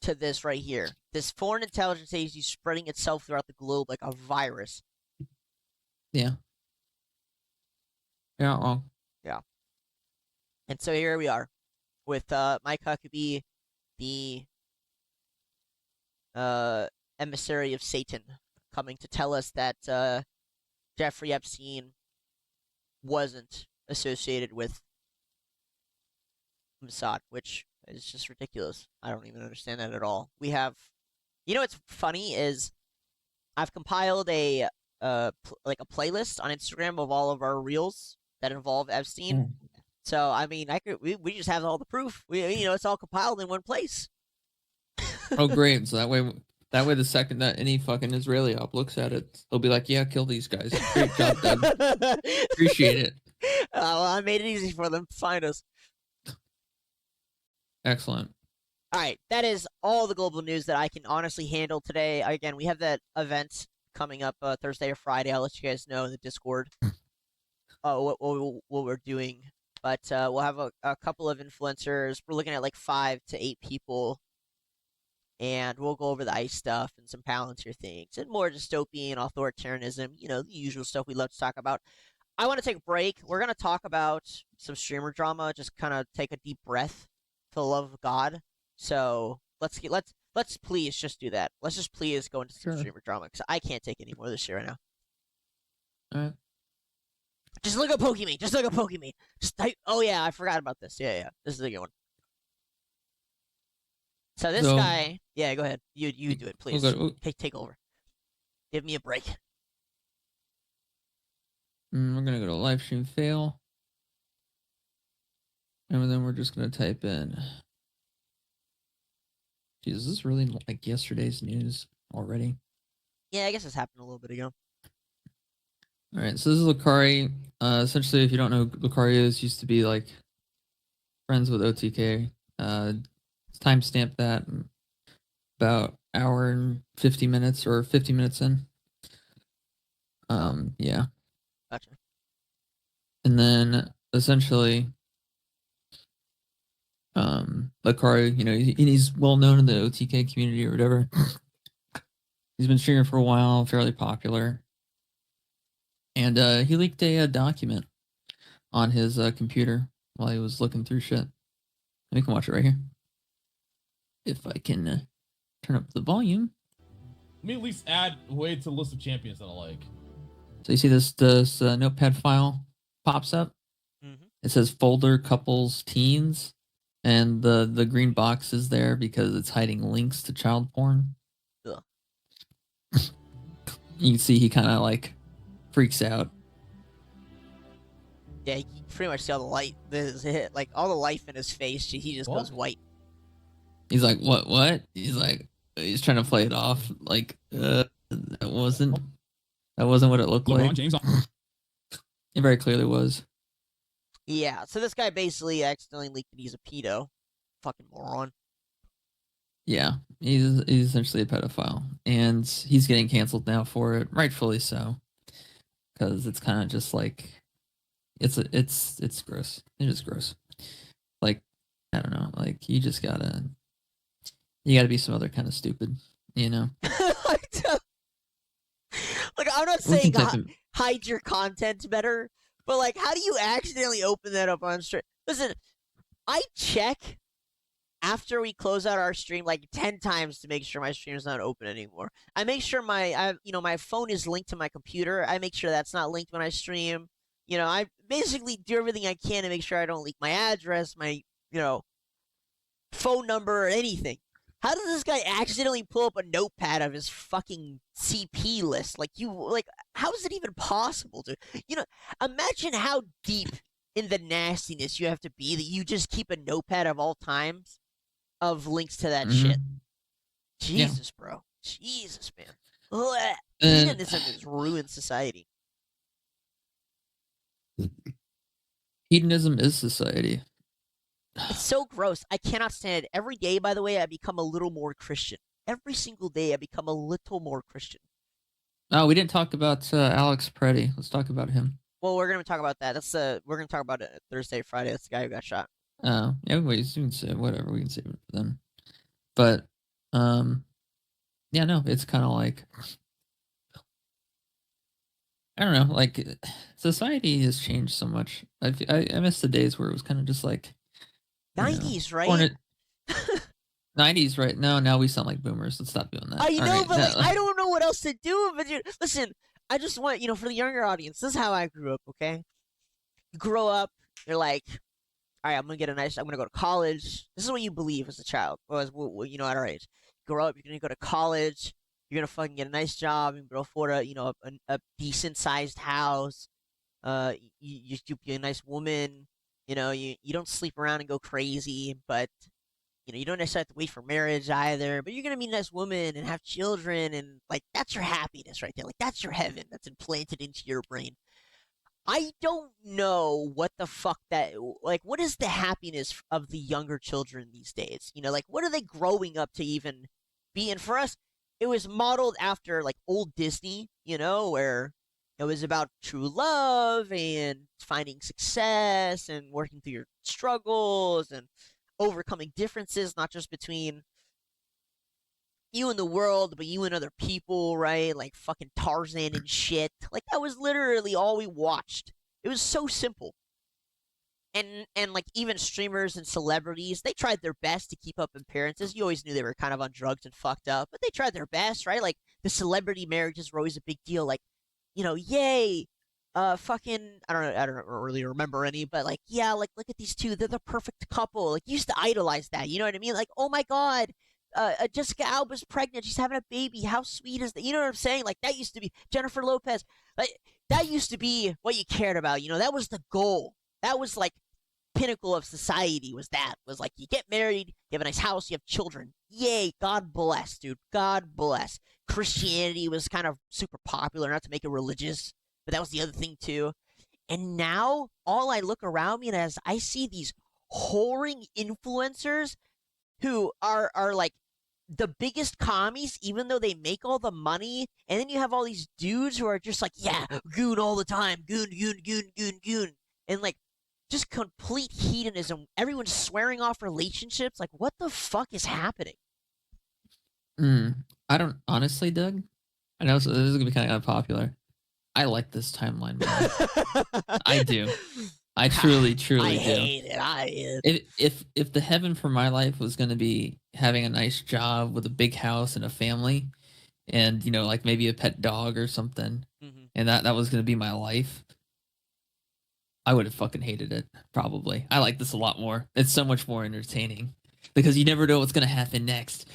to this right here. This foreign intelligence agency spreading itself throughout the globe like a virus. Yeah. You're not wrong. Yeah. And so here we are with Mike Huckabee, the emissary of Satan, coming to tell us that Jeffrey Epstein wasn't associated with Mossad, which is just ridiculous. I don't even understand that at all. We have, you know, what's funny is I've compiled a like a playlist on Instagram of all of our reels that involve Epstein. So I mean, we just have all the proof. It's all compiled in one place. Oh, great! So that way, the second that any fucking Israeli op looks at it, they'll be like, "Yeah, kill these guys. Great job, Doug. Appreciate it." Well, I made it easy for them to find us. Excellent. All right, that is all the global news that I can honestly handle today. Again, we have that event coming up Thursday or Friday. I'll let you guys know in the Discord what we're doing. But we'll have a couple of influencers. We're looking at like 5 to 8 people. And we'll go over the ICE stuff and some Palantir things and more dystopian authoritarianism, the usual stuff we love to talk about. I want to take a break. We're going to talk about some streamer drama, just kind of take a deep breath for the love of God. So let's please just do that. Let's just please go into some streamer drama because I can't take any more this year right now. All right. Just look at Pokemon. Just look at Pokemon. Oh yeah, I forgot about this. Yeah. This is a good one. So this guy, yeah, go ahead. You do it, please. Take over. Give me a break. We're gonna go to live stream fail, and then we're just gonna type in. Jeez, is this really like yesterday's news already? Yeah, I guess this happened a little bit ago. All right, so this is Lucari. Essentially, if you don't know who Lucari is, used to be like friends with OTK. Timestamp that about hour and 50 minutes or 50 minutes in. Yeah. Gotcha. And then essentially, Lucari, he's well known in the OTK community or whatever. He's been streaming for a while, fairly popular. And he leaked a document on his computer while he was looking through shit. And you can watch it right here. If I can turn up the volume. Let me at least add way to the list of champions that I like. So you see this notepad file pops up. Mm-hmm. It says folder couples teens, and the green box is there because it's hiding links to child porn. Ugh. You can see he kind of like freaks out. Yeah, you can pretty much see all the light. Like all the life in his face. He just goes white. He's like, what? He's trying to play it off like that wasn't what it looked LeBron like. James. It very clearly was. Yeah, so this guy basically accidentally leaked that he's a pedo. Fucking moron. Yeah, he's essentially a pedophile, and he's getting canceled now for it, rightfully so, because it's kind of just like it's gross. It's just gross. Like, I don't know. Like, you gotta be some other kind of stupid, you know. Like, I'm not We saying can type in- hide your content better, but like, how do you accidentally open that up on stream? Listen, I check after we close out our stream like 10 times to make sure my stream is not open anymore. I make sure my phone is linked to my computer. I make sure that's not linked when I stream. You know, I basically do everything I can to make sure I don't leak my address, my, phone number, or anything. How does this guy accidentally pull up a notepad of his fucking CP list? How is it even possible to, imagine how deep in the nastiness you have to be that you just keep a notepad of all times of links to that shit. Jesus, bro. Jesus, man. Hedonism has ruined society. Hedonism is society. It's so gross. I cannot stand it. Every day, by the way, I become a little more Christian. Every single day, I become a little more Christian. Oh, we didn't talk about Alex Preddy. Let's talk about him. Well, we're gonna talk about that. We're gonna talk about it Thursday, Friday. That's the guy who got shot. Oh, yeah. We can say whatever. We can save it for them. But, yeah, no, it's kind of like, I don't know. Like, society has changed so much. I miss the days where it was kind of just like 90s, right? 90s, right? No, now we sound like boomers. Let's stop doing that. I know, right, but no. like, I don't know what else to do. But listen, I just want for the younger audience. This is how I grew up. Okay, you grow up, you're like, all right, I'm gonna go to college. This is what you believe as a child, or as at our age. You grow up, you're gonna go to college. You're gonna fucking get a nice job. You're gonna afford a decent sized house. You be a nice woman. You don't sleep around and go crazy, but you don't necessarily have to wait for marriage either. But you're gonna meet a nice woman and have children, and like that's your happiness right there. Like that's your heaven that's implanted into your brain. I don't know what the fuck what is the happiness of the younger children these days? Like what are they growing up to even be? And for us, it was modeled after like old Disney, where it was about true love and finding success and working through your struggles and overcoming differences, not just between you and the world, but you and other people, right? Like fucking Tarzan and shit. Like that was literally all we watched. It was so simple. And like even streamers and celebrities, they tried their best to keep up appearances. You always knew they were kind of on drugs and fucked up, but they tried their best, right? Like the celebrity marriages were always a big deal. Like, yay, fucking I don't really remember any, but like yeah, like look at these two, they're the perfect couple. Like you used to idolize that, you know what I mean? Like oh my god, Jessica Alba's pregnant, she's having a baby. How sweet is that? You know what I'm saying? Like that used to be Jennifer Lopez. Like that used to be what you cared about. That was the goal. That was like pinnacle of society. Was like you get married, you have a nice house, you have children. Yay, God bless, dude. God bless. Christianity was kind of super popular, not to make it religious, but that was the other thing too. And now all I look around me and as I see these whoring influencers who are like the biggest commies, even though they make all the money, and then you have all these dudes who are just like, yeah, goon all the time, goon, and like just complete hedonism. Everyone's swearing off relationships. Like, what the fuck is happening? I don't honestly, Doug. I know this is gonna be kind of unpopular. I like this timeline more. I do. I truly do. I hate it. If the heaven for my life was going to be having a nice job with a big house and a family, and like maybe a pet dog or something, and that was going to be my life, I would have fucking hated it. Probably. I like this a lot more. It's so much more entertaining. Because you never know what's going to happen next.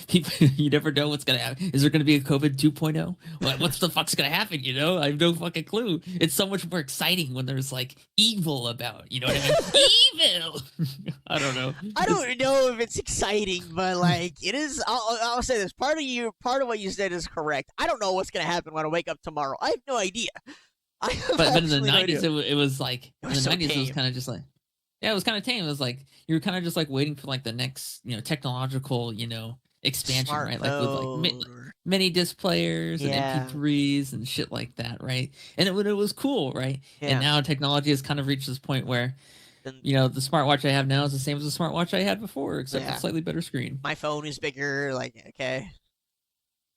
You never know what's going to happen. Is there going to be a COVID 2.0? What's the fuck's going to happen, I have no fucking clue. It's so much more exciting when there's, like, evil about, you know what I mean? Evil! I don't know. I don't know if it's exciting, but, like, it is. I'll say this. Part of what you said is correct. I don't know what's going to happen when I wake up tomorrow. I have no idea. I have But in the absolutely no idea. 90s, it was like It in was the so 90s, it was tame. kind of just like, yeah, it was kind of tame. It was like you were kind of just like waiting for like the next, technological, expansion, right? Like with like Smartphone. Or, mini disc players and yeah. MP3s and shit like that, right? And it was cool, right? Yeah. And now technology has kind of reached this point where, Then the smartwatch I have now is the same as the smartwatch I had before, except for Yeah. a slightly better screen. my phone is bigger. Like, okay.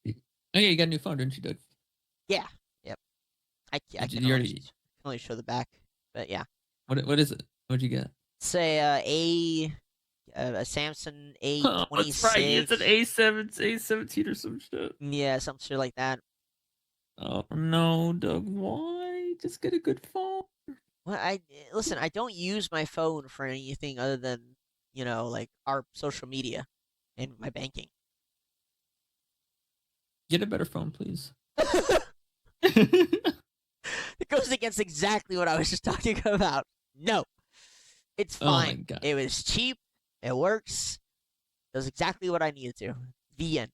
Oh yeah, you got a new phone, didn't you, Doug? Yeah. Yep. I Did can you only, already? can only show the back. But yeah. What is it? What'd you get? Say a Samsung Oh, it's probably it's an A26. A17 or some shit. Yeah, some shit like that. Oh no, Doug, why? Just get a good phone. Well, listen. I don't use my phone for anything other than like our social media and my banking. Get a better phone, please. It goes against exactly what I was just talking about. No, it's Oh my fine. God. It was cheap. It works. Does exactly what I needed to. The end.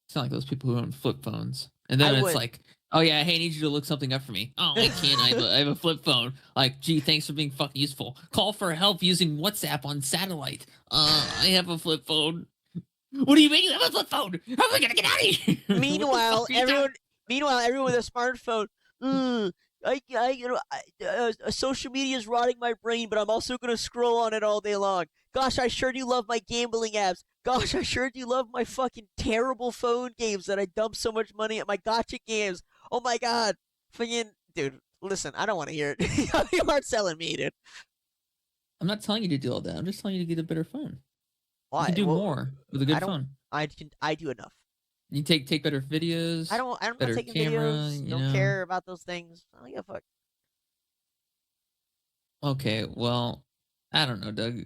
Sound like those people who own flip phones. And then I it's would. like, oh yeah, hey, I need you to look something up for me. Oh, I can't. I have a flip phone. Like, gee, thanks for being fucking useful. Call for help using WhatsApp on satellite. I have a flip phone. What do you mean you have a flip phone? How am I gonna get out of here? What the Meanwhile, fuck are you talking- everyone with a smartphone. Social media is rotting my brain, but I'm also gonna scroll on it all day long. Gosh, I sure do love my gambling apps. Gosh, I sure do love my fucking terrible phone games that I dump so much money at my gotcha games. Oh my god, fucking dude. Listen, I don't want to hear it. You aren't selling me, dude. I'm not telling you to do all that. I'm just telling you to get a better phone. Why? You can do Well, more with a I good don't- phone. I do enough. You take better videos. I'm not better taking camera, videos. Don't care about those things. I don't give a fuck. Okay, well, I don't know, Doug.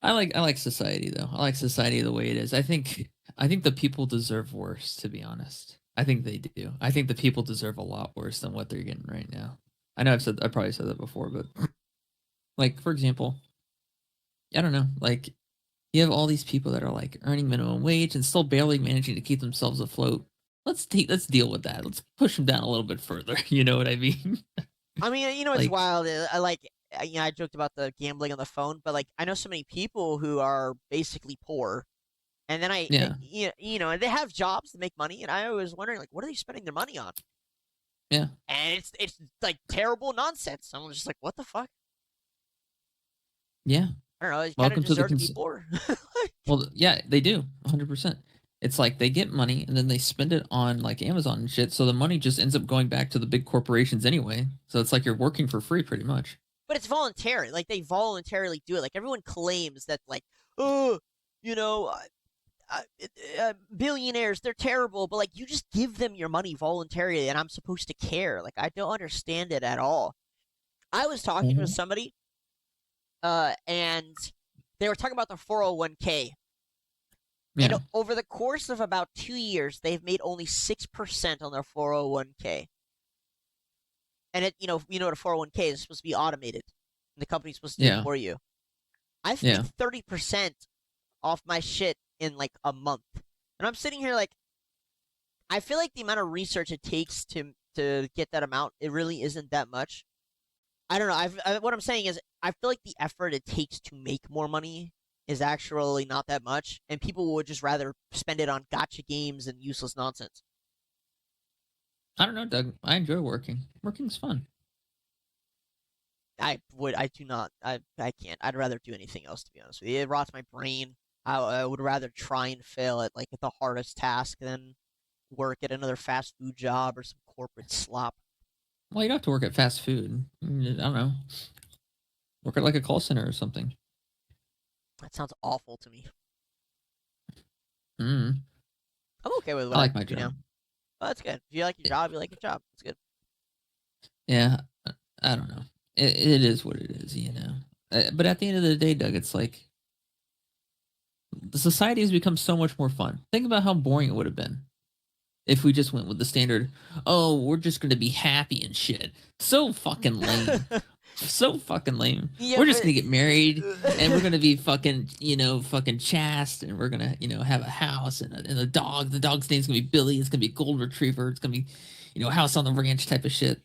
I like society though. I like society the way it is. I think the people deserve worse, to be honest. I think they do. I think the people deserve a lot worse than what they're getting right now. I know I probably said that before, but like for example, I don't know, like you have all these people that are like earning minimum wage and still barely managing to keep themselves afloat. Let's deal with that. Let's push them down a little bit further. You know what I mean? I mean, it's Like- wild. I joked about the gambling on the phone, but like, I know so many people who are basically poor, and then Yeah. and they have jobs to make money, and I was wondering, like, what are they spending their money on? Yeah. And it's like terrible nonsense. I'm just like, what the fuck? Yeah. I don't know. You kind Welcome of to the deserve to be poor. Well, yeah, they do, 100%. It's like they get money and then they spend it on like Amazon and shit, so the money just ends up going back to the big corporations anyway. So it's like you're working for free pretty much. But it's voluntary. Like, they voluntarily do it. Like, everyone claims that, like, oh, billionaires, they're terrible. But, like, you just give them your money voluntarily, and I'm supposed to care. Like, I don't understand it at all. I was talking with somebody, and they were talking about the 401k. Yeah. And over the course of about 2 years, they've made only 6% on their 401k. And what a 401k is supposed to be automated. And the company's supposed to do it for you. I've made 30% off my shit in like a month. And I'm sitting here like, I feel like the amount of research it takes to get that amount, it really isn't that much. I don't know. What I'm saying is, I feel like the effort it takes to make more money is actually not that much, and people would just rather spend it on gotcha games and useless nonsense. I don't know, Doug. I enjoy working. Working's fun. I do not. I can't. I'd rather do anything else, to be honest with you. It rots my brain. I would rather try and fail at the hardest task than work at another fast food job or some corporate slop. Well, you don't have to work at fast food. I don't know. Work at like a call center or something. That sounds awful to me. Mm. I'm okay with what I like I my do job. now. Well, that's good. If you like your job, you like your job. It's good. Yeah, I don't know. It is what it is, But at the end of the day, Doug, it's like the society has become so much more fun. Think about how boring it would have been if we just went with the standard, oh, we're just going to be happy and shit. So fucking lame. so fucking lame. Yeah, We're just but- gonna get married, and we're gonna be fucking, fucking chaste, and we're gonna, have a house and a dog. The dog's name's gonna be Billy. It's gonna be a golden retriever. It's gonna be, house on the ranch type of shit.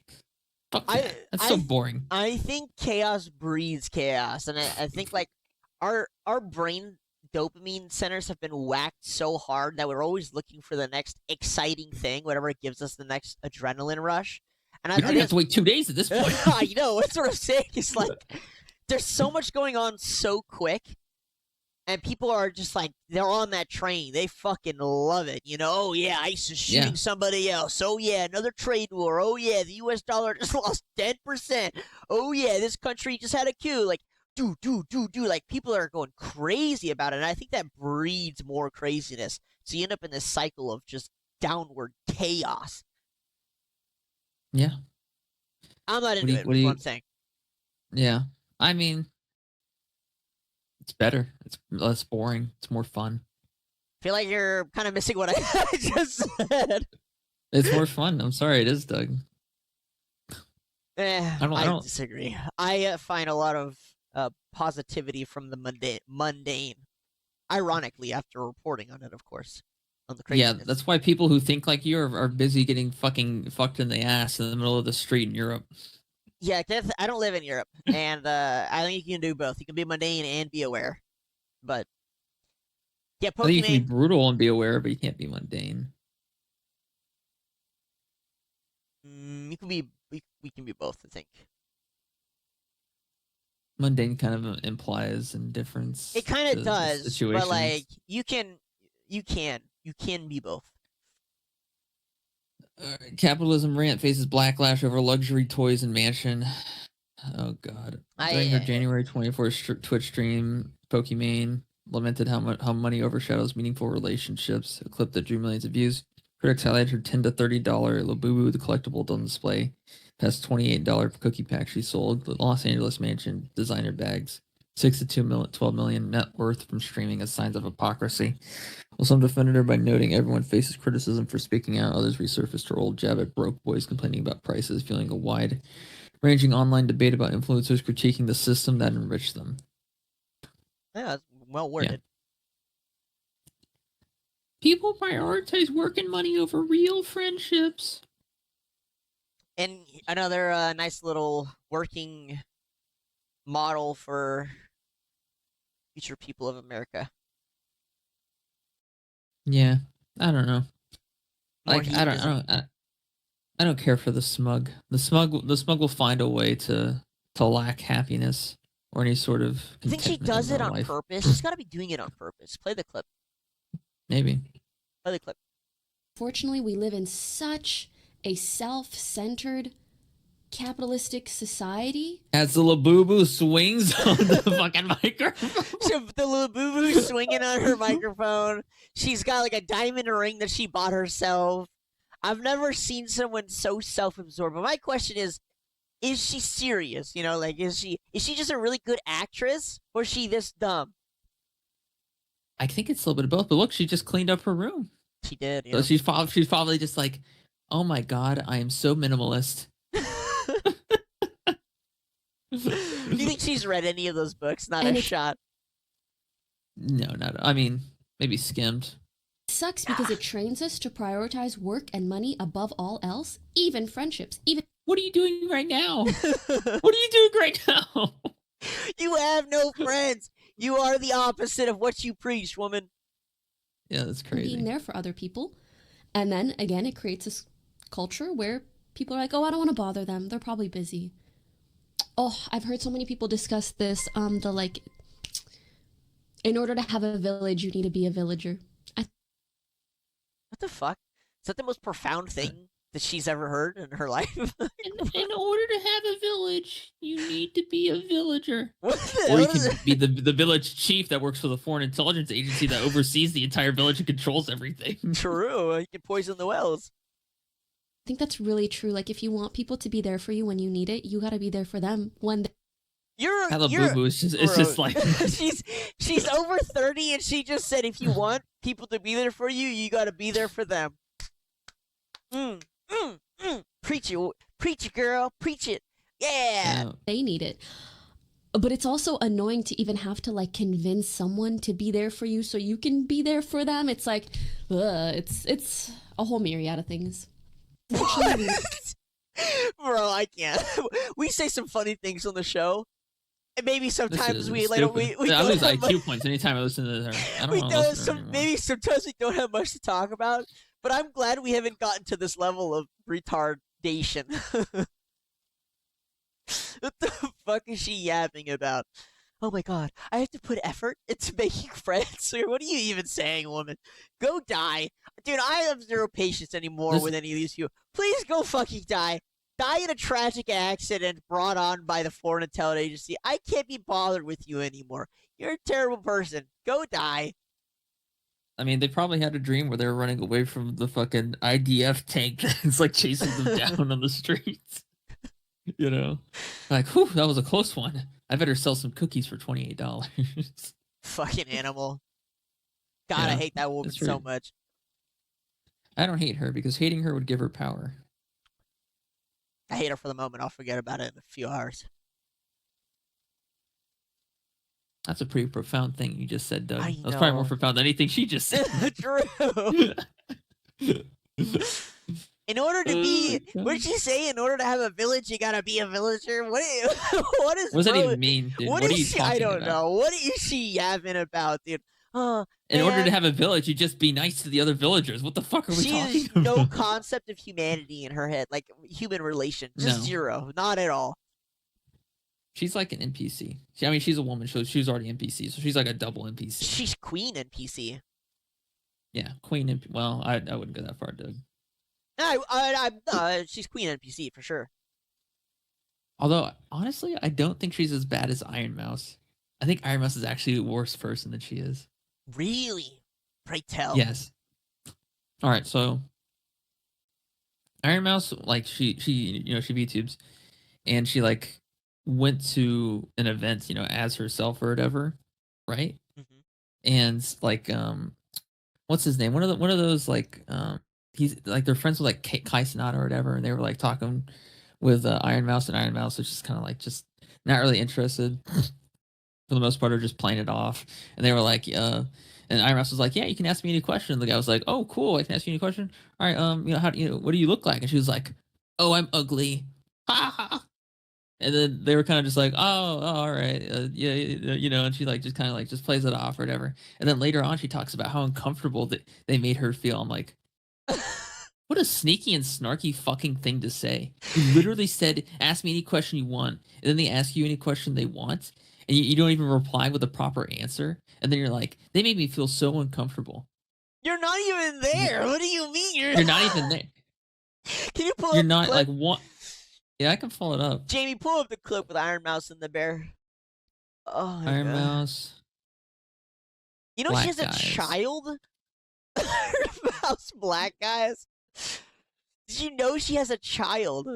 Fuck that. That's so boring. I think chaos breeds chaos, and I think like our brain dopamine centers have been whacked so hard that we're always looking for the next exciting thing, whatever it gives us the next adrenaline rush. And You don't have to wait 2 days at this point. I know. That's what I'm saying. It's like there's so much going on so quick, and people are just like they're on that train. They fucking love it. Oh yeah, ICE is shooting somebody else. Oh yeah, another trade war. Oh yeah, the U.S. dollar just lost 10%. Oh yeah, this country just had a coup. Like do. Like people are going crazy about it, and I think that breeds more craziness. So you end up in this cycle of just downward chaos. Yeah. I'm not into it. That's what I'm saying. Yeah. I mean, it's better. It's less boring. It's more fun. I feel like you're kind of missing what I just said. It's more fun. I'm sorry, it is, Doug. I don't disagree. I find a lot of positivity from the mundane. Ironically, after reporting on it, of course. On the craziness. Yeah, that's why people who think like you are busy getting fucking fucked in the ass in the middle of the street in Europe. Yeah, I don't live in Europe, and I think you can do both. You can be mundane and be aware. But yeah, I think you can be brutal and be aware, but you can't be mundane. You can be. We can be both. I think mundane kind of implies indifference. It kind of does, but like you can be both. Capitalism rant faces backlash over luxury toys and mansion. Oh god! During her January 24th Twitch stream, Pokimane lamented how money overshadows meaningful relationships. A clip that drew millions of views. Critics highlighted her $10 to $30 Labubu, the collectible on display. Past $28 cookie pack she sold. The Los Angeles mansion designer bags. 6 to 12 million net worth from streaming as signs of hypocrisy. While some defended her by noting everyone faces criticism for speaking out, others resurfaced her old jab at broke boys complaining about prices, fueling a wide-ranging online debate about influencers critiquing the system that enriched them. Yeah, that's well worded. Yeah. People prioritize work and money over real friendships. And another nice little working model for future people of America. Yeah, I don't know. Like I don't care for the smug. The smug will find a way to lack happiness or any sort of. I think she does it on purpose. She's got to be doing it on purpose. Play the clip. Maybe. Play the clip. Fortunately, we live in such a self-centered, capitalistic society. As the Labubu swings on the fucking microphone. The Labubu swinging on her microphone. She's got like a diamond ring that she bought herself. I've never seen someone so self-absorbed. But my question is she serious? Like, is she just a really good actress, or is she this dumb? I think it's a little bit of both. But look, she just cleaned up her room. She did. So she's probably just like, oh my god, I am so minimalist. Do you think she's read any of those books? Not a shot. No, not. I mean, maybe skimmed. It sucks because it trains us to prioritize work and money above all else, even friendships. What are you doing right now? What are you doing right now? You have no friends. You are the opposite of what you preach, woman. Yeah, that's crazy. Being there for other people. And then, again, it creates this culture where people are like, oh, I don't want to bother them. They're probably busy. Oh, I've heard so many people discuss this. In order to have a village, you need to be a villager. What the fuck? Is that the most profound thing that she's ever heard in her life? In order to have a village, you need to be a villager. Or you can be the village chief that works for the foreign intelligence agency that oversees the entire village and controls everything. True. You can poison the wells. I think that's really true. Like, if you want people to be there for you when you need it, you got to be there for them when they... Boo is just like... she's over 30 and she just said if you want people to be there for you, you got to be there for them. Preach it, girl. Preach it. Yeah. They need it. But it's also annoying to even have to like convince someone to be there for you so you can be there for them. It's like, it's a whole myriad of things. Actually, Bro, I can't. We say some funny things on the show. And maybe This sometimes is we stupid. we I don't lose have much, IQ points anytime I listen to her. I don't we want to don't listen to her anymore. maybe sometimes we don't have much to talk about. But I'm glad we haven't gotten to this level of retardation. What the fuck is she yapping about? Oh my god, I have to put effort into making friends? What are you even saying, woman? Go die. Dude, I have zero patience anymore with any of these people. Please go fucking die. Die in a tragic accident brought on by the Foreign Intelligence Agency. I can't be bothered with you anymore. You're a terrible person. Go die. I mean, they probably had a dream where they were running away from the fucking IDF tank that's like chasing them down on the streets. You know? Like, whew, that was a close one. I better sell some cookies for $28. Fucking animal. God, I Yeah, hate that woman that's so right. much. I don't hate her because hating her would give her power. I hate her for the moment. I'll forget about it in a few hours. That's a pretty profound thing you just said, Doug. I That's probably more know. profound than anything she just said. True. In order to be, Oh, what did she say? In order to have a village, you gotta be a villager. What is? What does that bro- even mean, dude? What What are is you she? talking I don't about? know. What is she yapping about, dude? In order to man, have a village, you just be nice to the other villagers. What the fuck are we she talking has about? no concept of humanity in her head, like human relation, just No. zero, not at all. She's like an NPC. I mean, she's a woman, so she's already NPC, so she's like a double NPC. She's queen NPC. Yeah, queen. Well, I wouldn't go that far, Doug. She's queen NPC for sure. Although, honestly, I don't think she's as bad as Iron Mouse. I think Iron Mouse is actually a worse person than she is. Really? Pray tell. Yes. All right, so Iron Mouse, like she VTubes, and she like went to an event, as herself or whatever, right? Mhm. And like, what's his name? One of those like, he's like they're friends with like Kai Cenat or whatever, and they were like talking with Iron Mouse, and Iron Mouse was just kind of like just not really interested for the most part, or just playing it off. And they were like, and Iron Mouse was like, yeah, you can ask me any question. And the guy was like, oh, cool, I can ask you any question. All right, how what do you look like? And she was like, oh, I'm ugly. Ha ha. And then they were kind of just like, oh, all right, yeah, and she like just kind of like just plays it off or whatever. And then later on, she talks about how uncomfortable that they made her feel. I'm like, what a sneaky and snarky fucking thing to say. You literally said, ask me any question you want. And then they ask you any question they want. And you don't even reply with a proper answer. And then you're like, they made me feel so uncomfortable. You're not even there. What do you mean? You're not even there. Can you pull You're up not the clip? like what? Yeah, I can pull it up. Jamie, pull up the clip with Iron Mouse and the bear. Oh my Iron God. Mouse. You know Black she has guys. a child? Iron Mouse black guys? Did you know she has a child?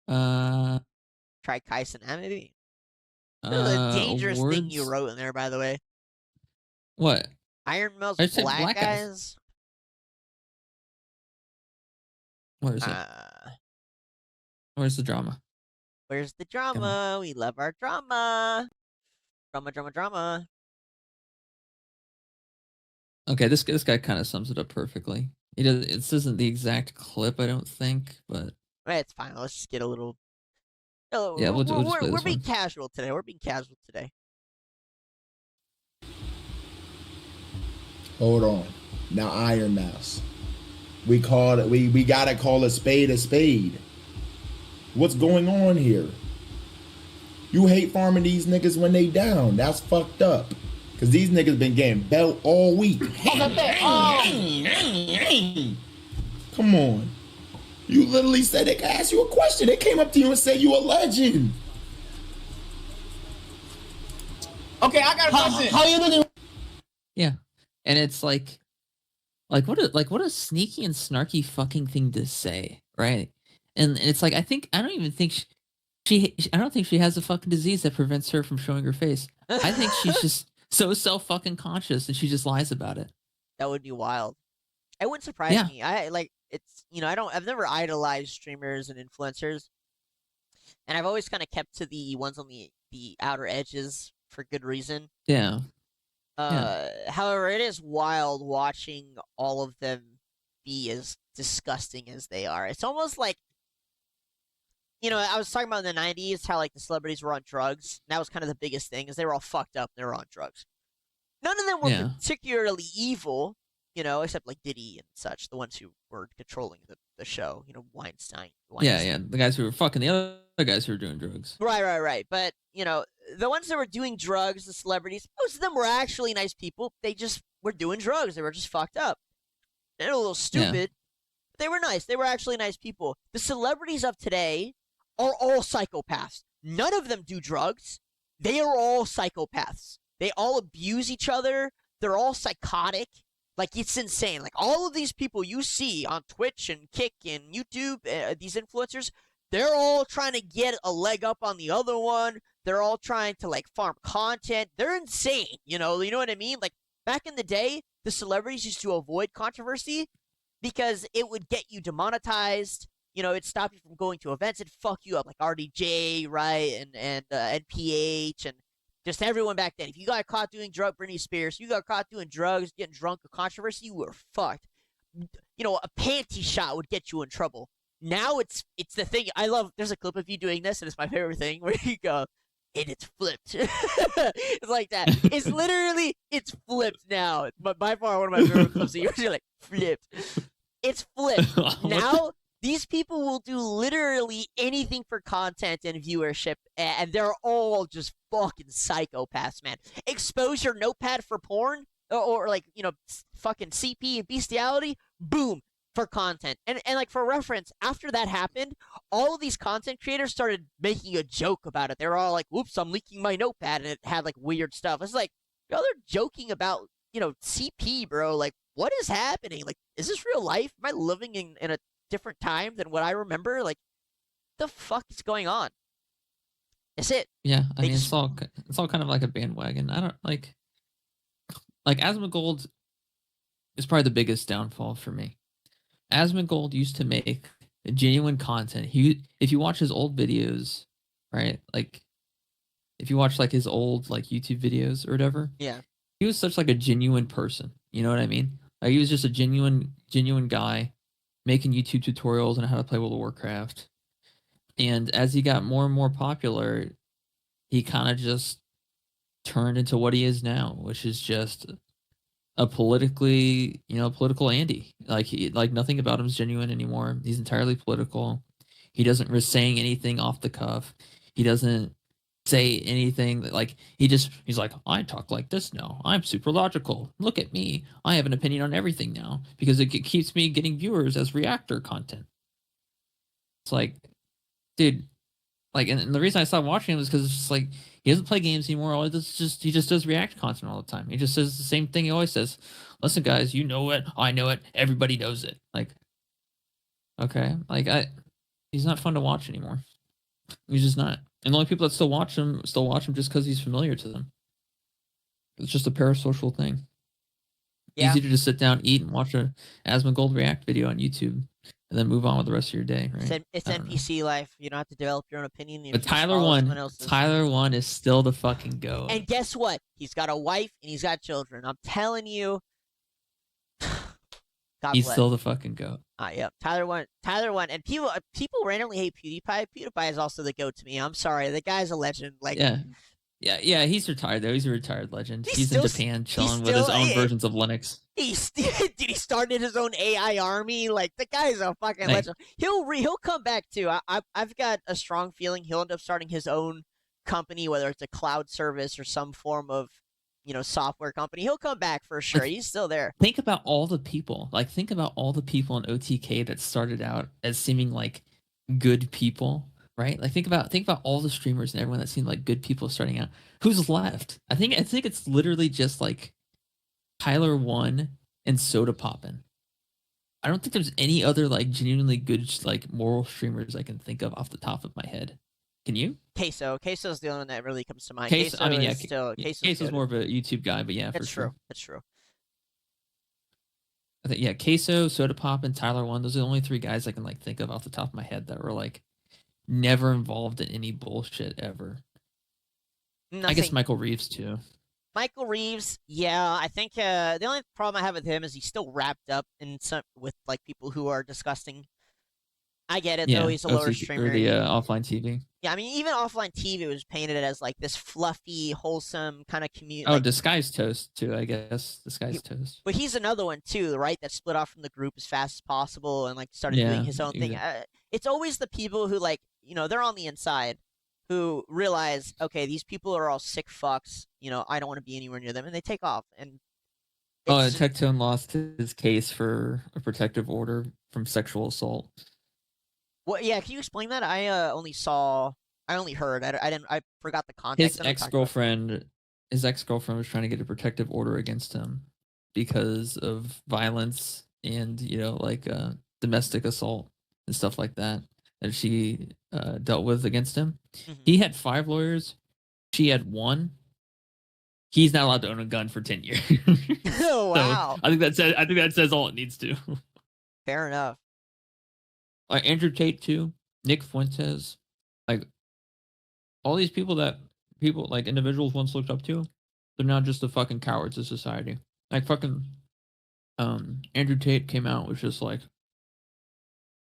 Try Kaisen, maybe. The dangerous thing you awards? wrote in there, by the way. What? Iron Mouse I said black, black guys. guys? Where is it? Where's the drama? Where's the drama? We love our drama. Drama. Okay, this guy kind of sums it up perfectly. This isn't the exact clip, I don't think, but It's fine. Let's just get a little. Yeah, we'll just play we're this being one. casual today. We're being casual today. Hold on. Now Iron Mouse. We gotta call a spade a spade. What's going on here? You hate farming these niggas when they down. That's fucked up. Cause these niggas been getting belt all week. Come on. You literally said they could ask you a question. They came up to you and said you a legend. Okay, I got a question. How you looking? yeah. And it's like what a sneaky and snarky fucking thing to say, right? And it's like I don't even think I don't think she has a fucking disease that prevents her from showing her face. I think she's just so self fucking conscious and she just lies about it. That would be wild. It wouldn't surprise Yeah. me. it's I've never idolized streamers and influencers, and I've always kind of kept to the ones on the outer edges for good reason. Yeah. However, it is wild watching all of them be as disgusting as they are. It's almost like, I was talking about in the 90s how like the celebrities were on drugs. And that was kind of the biggest thing, is they were all fucked up and they were on drugs. None of them were particularly evil, except like Diddy and such, the ones who were controlling the show, Weinstein. Yeah, the guys who were fucking the other guys who were doing drugs. Right. But, the ones that were doing drugs, the celebrities, most of them were actually nice people. They just were doing drugs. They were just fucked up. They're a little stupid, but they were nice. They were actually nice people. The celebrities of today are all psychopaths. None of them do drugs. They are all psychopaths. They all abuse each other. They're all psychotic. Like, it's insane. Like, all of these people you see on Twitch and Kick and YouTube, these influencers, they're all trying to get a leg up on the other one. They're all trying to, like, farm content. They're insane, you know what I mean? Like, back in the day, the celebrities used to avoid controversy because it would get you demonetized. It'd stop you from going to events. It'd fuck you up, like RDJ, right, and NPH, and just everyone back then. If you got caught doing Britney Spears, you got caught doing drugs, getting drunk, or controversy, you were fucked. A panty shot would get you in trouble. Now it's the thing. I love. There's a clip of you doing this, and it's my favorite thing where you go, and it's flipped. It's like that. It's flipped now. But by far one of my favorite clips. You're like flipped. It's flipped now. These people will do literally anything for content and viewership, and they're all just fucking psychopaths, man. Expose your notepad for porn, or like, fucking CP and bestiality, boom, for content. And like, for reference, after that happened, all of these content creators started making a joke about it. They were all like, whoops, I'm leaking my notepad, and it had like weird stuff. It's like, y'all are joking about, CP, bro. Like, what is happening? Like, is this real life? Am I living in a different time than what I remember? Like, the fuck is going on? That's it. Yeah, I mean, it's all kind of like a bandwagon. I don't like Asmongold is probably the biggest downfall for me. Asmongold used to make genuine content. If you watch his old videos, right? Like, if you watch like his old like YouTube videos or whatever, yeah, he was such like a genuine person. You know what I mean? Like, he was just a genuine guy making YouTube tutorials on how to play World of Warcraft. And as he got more and more popular, he kind of just turned into what he is now, which is just a political Andy. Like nothing about him is genuine anymore. He's entirely political. He doesn't risk saying anything off the cuff. He doesn't say anything like he's like, I talk like this now. I'm super logical. Look at me. I have an opinion on everything now because it keeps me getting viewers as reactor content. It's like, dude, like, and the reason I stopped watching him was because it's just like he doesn't play games anymore. He just does react content all the time. He just says the same thing he always says. Listen, guys, you know it. I know it. Everybody knows it. Like, okay, like he's not fun to watch anymore. He's just not. And the only people that still watch him just because he's familiar to them. It's just a parasocial thing. Yeah. Easy to just sit down, eat, and watch a Asmongold react video on YouTube, and then move on with the rest of your day. Right? It's NPC life. You don't have to develop your own opinion. But Tyler 1 is still the fucking go. And guess what? He's got a wife and he's got children. I'm telling you. He's still the fucking goat. Yep. Tyler 1, and people randomly hate PewDiePie. PewDiePie is also the goat to me. I'm sorry, the guy's a legend. Like, yeah. He's retired though. He's a retired legend. He's in Japan chilling with his own versions of Linux. He started his own AI army. Like, the guy's a fucking legend. He'll come back too. I've got a strong feeling he'll end up starting his own company, whether it's a cloud service or some form of software company. He'll come back for sure. He's still there. Think about all the people. Like, think about all the people in OTK that started out as seeming like good people, right? Like, think about all the streamers and everyone that seemed like good people starting out. Who's left? I think it's literally just like Tyler 1 and Soda Poppin'. I don't think there's any other like genuinely good like moral streamers I can think of off the top of my head. Can you? Queso's the only one that really comes to mind. Queso's more of a YouTube guy, but yeah, that's for true. Sure. That's true. I think Queso, Soda Pop, and Tyler One. Those are the only 3 guys I can like think of off the top of my head that were like never involved in any bullshit ever. Nothing. I guess Michael Reeves too. Michael Reeves, yeah, I think the only problem I have with him is he's still wrapped up in some with like people who are disgusting. I get it though; he's a lower streamer. Or the offline TV. Yeah, I mean, even offline TV was painted as like this fluffy, wholesome kind of community. Oh, Disguised Toast too, I guess. Disguised Toast. But he's another one too, right? That split off from the group as fast as possible and like started doing his own thing. It's always the people who like, they're on the inside, who realize, okay, these people are all sick fucks. I don't want to be anywhere near them, and they take off. And Tectone lost his case for a protective order from sexual assault. Well, yeah, can you explain that? I only heard. I forgot the context. His ex-girlfriend was trying to get a protective order against him because of violence and domestic assault and stuff like that she dealt with against him. Mm-hmm. He had 5 lawyers. She had 1. He's not allowed to own a gun for 10 years. Oh wow! So I think that says all it needs to. Fair enough. Like Andrew Tate too, Nick Fuentes, like all these people like individuals once looked up to, they're now just the fucking cowards of society. Like fucking Andrew Tate came out was just like,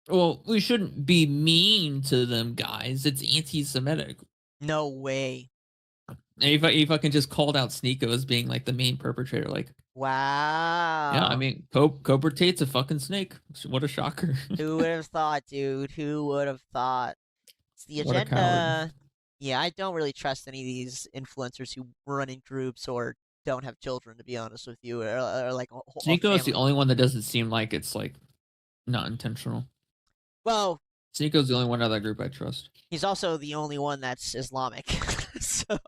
well, we shouldn't be mean to them guys. It's anti-Semitic. No way. And he fucking just called out Sneeko as being like the main perpetrator. Like, wow. Yeah, I mean, Cobra Tate's a fucking snake. What a shocker. Who would have thought, dude? Who would have thought? It's the agenda. Yeah, I don't really trust any of these influencers who run in groups or don't have children, to be honest with you. Or like Sneeko is the only one that doesn't seem like it's like not intentional. Well, Sneeko's the only one out of that group I trust. He's also the only one that's Islamic. So,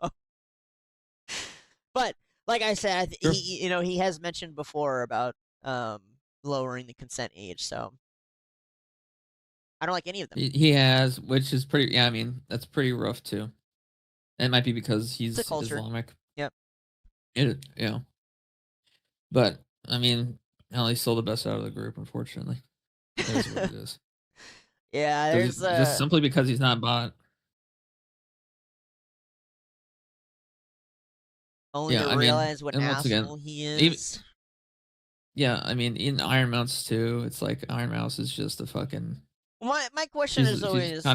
but like I said, sure. He has mentioned before about lowering the consent age. So I don't like any of them. He has, which is pretty. Yeah, I mean that's pretty rough too. It might be because he's Islamic. Yep. Yeah. But I mean, he's still the best out of the group, unfortunately. That's what it is. Yeah, there's just simply because he's not bought. Only to realize what asshole he is. I mean, in Iron Mouse too, it's like Iron Mouse is just a fucking. My question is always,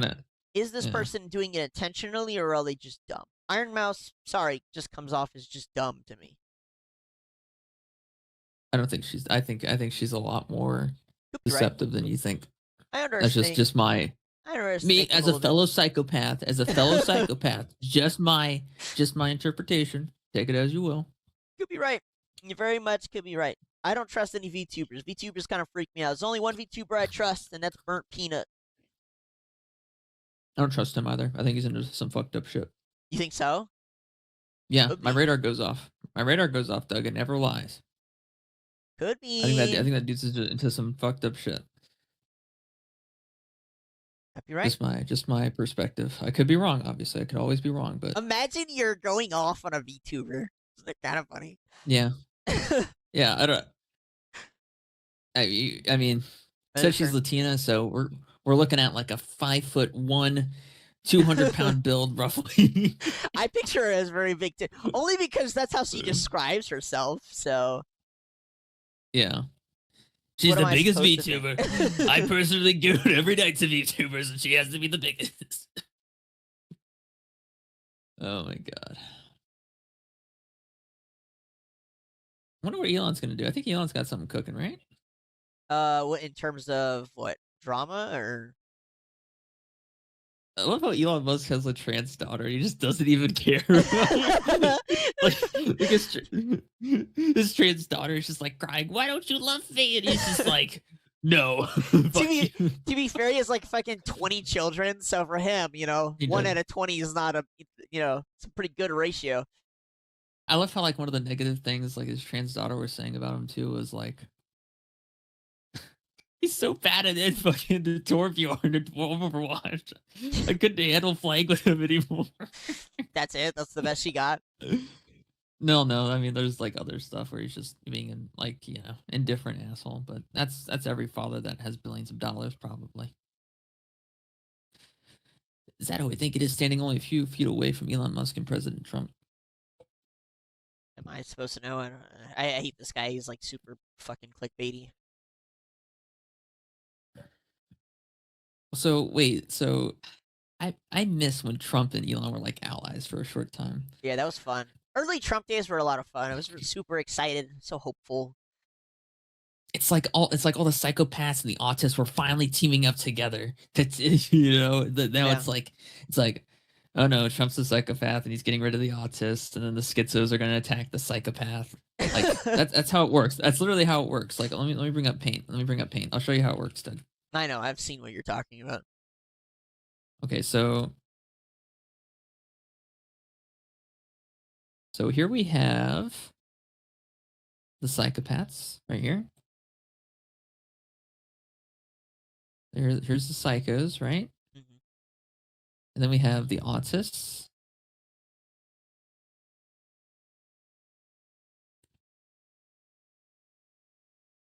is this person doing it intentionally or are they just dumb? Iron Mouse, just comes off as just dumb to me. I don't think she's. I think she's a lot more deceptive than you think. I understand. That's just my. Me as a fellow psychopath. Just my interpretation. Take it as you will. Could be right. You very much could be right. I don't trust any VTubers. VTubers kind of freak me out. There's only one VTuber I trust, and that's Burnt Peanut. I don't trust him either. I think he's into some fucked up shit. You think so? Yeah, my radar goes off. Doug. It never lies. Could be. I think that dude's into some fucked up shit. Could be right. Just my perspective. I could be wrong. Obviously, I could always be wrong. But imagine you're going off on a VTuber. It's kind of funny. Yeah. Yeah. I don't. I mean, so she's Latina, so we're looking at like a 5'1", 200-pound build, roughly. I picture her as very big too, only because that's how she describes herself. So. Yeah. She's the biggest VTuber. I personally go every night to VTubers, and she has to be the biggest. Oh my god. I wonder what Elon's gonna do. I think Elon's got something cooking, right? What in terms of what drama or? I love how Elon Musk has a trans daughter. He just doesn't even care. His trans daughter is just like crying, "Why don't you love me?" And he's just like, "No." To be fair, he has like fucking 20 children. So for him, 1 out of 20 is not it's a pretty good ratio. I love how like one of the negative things like his trans daughter was saying about him too was like, he's so bad at it fucking the Torbjorn and Overwatch. I couldn't handle playing with him anymore. That's it? That's the best she got? No, I mean, there's like other stuff where he's just being indifferent asshole. But that's every father that has billions of dollars, probably. Is that who I think it is, standing only a few feet away from Elon Musk and President Trump? Am I supposed to know? I hate this guy. He's like super fucking clickbaity. So wait, I miss when Trump and Elon were like allies for a short time. Yeah, that was fun. Early Trump days were a lot of fun. I was super excited, so hopeful. It's like all the psychopaths and the autists were finally teaming up together. Now Yeah. it's like, oh no, Trump's a psychopath and he's getting rid of the autists, and then the schizos are going to attack the psychopath. Like that's how it works. That's literally how it works. Like let me bring up Paint. I'll show you how it works, Doug. I know. I've seen what you're talking about. Okay, so here we have the psychopaths right here. Here's the psychos, right? Mm-hmm. And then we have the autists.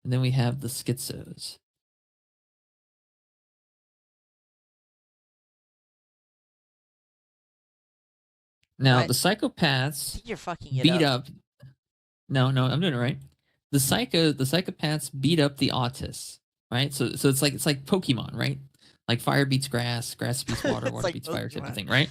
And then we have the schizos. Now, the psychopaths you're fucking it beat up. up. No, I'm doing it right. The psychopaths beat up the autists, right? So it's like Pokemon, right? Like fire beats grass beats water, water like beats fire type Pokemon. of thing, right?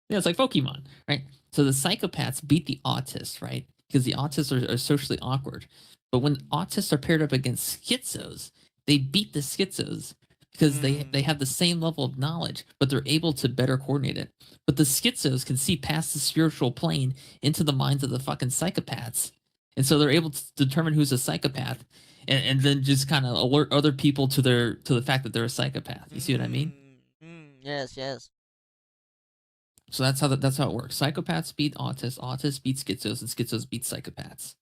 Yeah, it's like Pokemon, right? So the psychopaths beat the autists, right? Because the autists are socially awkward. But when autists are paired up against schizos, they beat the schizos because they have the same level of knowledge, but they're able to better coordinate it. But the schizos can see past the spiritual plane into the minds of the fucking psychopaths. And so they're able to determine who's a psychopath and then just kind of alert other people to the fact that they're a psychopath. You see what I mean? Yes. So that's how it works. Psychopaths beat autists, autists beat schizos, and schizos beat psychopaths.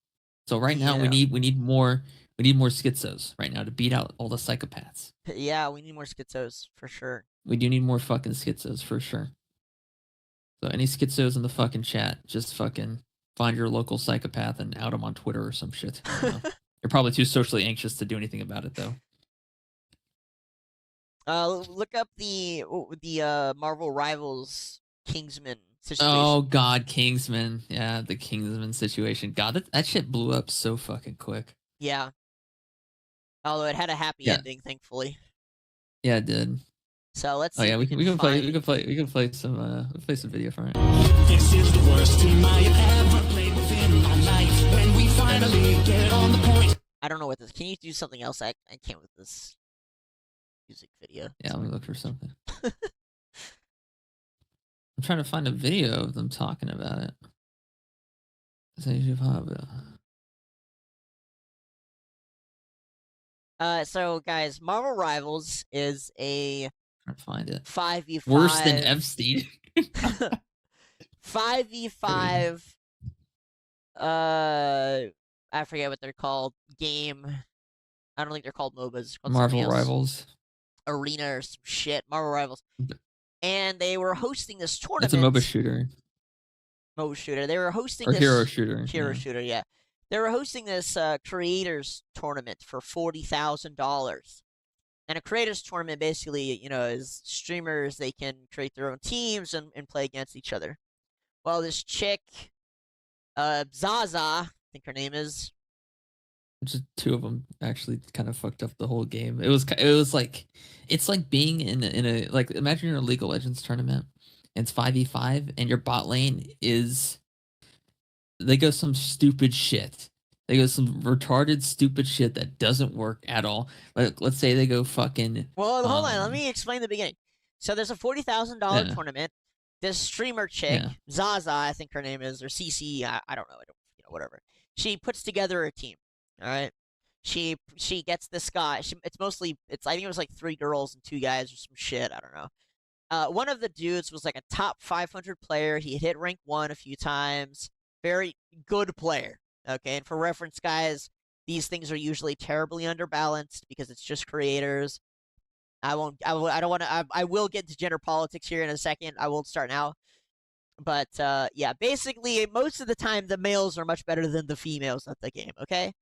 So right now we need more schizos right now to beat out all the psychopaths. Yeah, we need more schizos for sure. We do need more fucking schizos for sure. So any schizos in the fucking chat, just fucking find your local psychopath and out them on Twitter or some shit. I don't know. You're probably too socially anxious to do anything about it though. Look up the Marvel Rivals Kingsman situation. Oh God, Kingsman. Yeah, the Kingsman situation. God, that shit blew up so fucking quick. Yeah. Although it had a happy ending, thankfully. Yeah, it did. So let's. Oh yeah, we can play some video from it. This is the worst team I have ever played within my life. When we finally get on the point. I don't know what this. Can you do something else? I can't with this music video. Yeah, let me look for something. I'm trying to find a video of them talking about it. So guys, Marvel Rivals is a trying to find it. 5v5 worse than Epstein. 5v5 I forget what they're called. Game. I don't think they're called MOBAs. It's called Marvel Rivals. Arena or some shit. Marvel Rivals. And they were hosting this tournament. It's a MOBA shooter. MOBA shooter. They were hosting or this hero shooter. Hero shooter, yeah. They were hosting this creators tournament for $40,000. And a creators tournament basically, is streamers, they can create their own teams and play against each other. Well, this chick, Zaza, I think her name is. Just two of them actually kind of fucked up the whole game. It was like, it's like being in a like, imagine you're in a League of Legends tournament and it's 5v5 and your bot lane is, they go some stupid shit. They go some retarded stupid shit that doesn't work at all. Like, let's say they go fucking. Well, hold on. Let me explain the beginning. So there's a $40,000 tournament. This streamer chick, Zaza, I think her name is, or CC, I don't know, whatever. She puts together a team. All right. She gets this guy. I think it was like 3 girls and 2 guys or some shit. I don't know. One of the dudes was like a top 500 player. He hit rank 1 a few times. Very good player. Okay, and for reference, guys, these things are usually terribly underbalanced because it's just creators. I will get into gender politics here in a second. I won't start now. But yeah, basically, most of the time, the males are much better than the females at the game. Okay,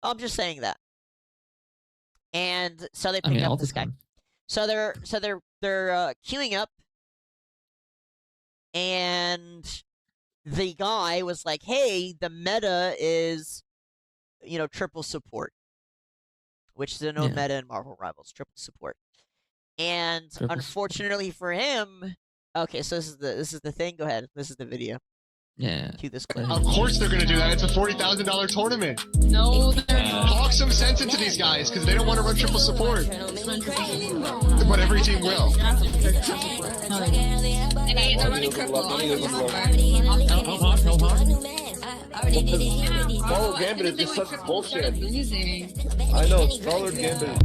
I'm just saying that. And so they pick all up the this guy. time. So they're queuing up, and the guy was like, "Hey, the meta is, triple support, which is a known meta in Marvel Rivals, triple support." And Triple unfortunately for him, okay, so this is the thing. Go ahead, this is the video. Yeah. Cue this clip. Of course they're going to do that. It's a $40,000 tournament. No, they're not. Talk some sense into these guys because they don't want to run triple support. But every team will. They're running triple. Scarlet Gambit is just such bullshit. Losing. I know, Scarlet Gambit.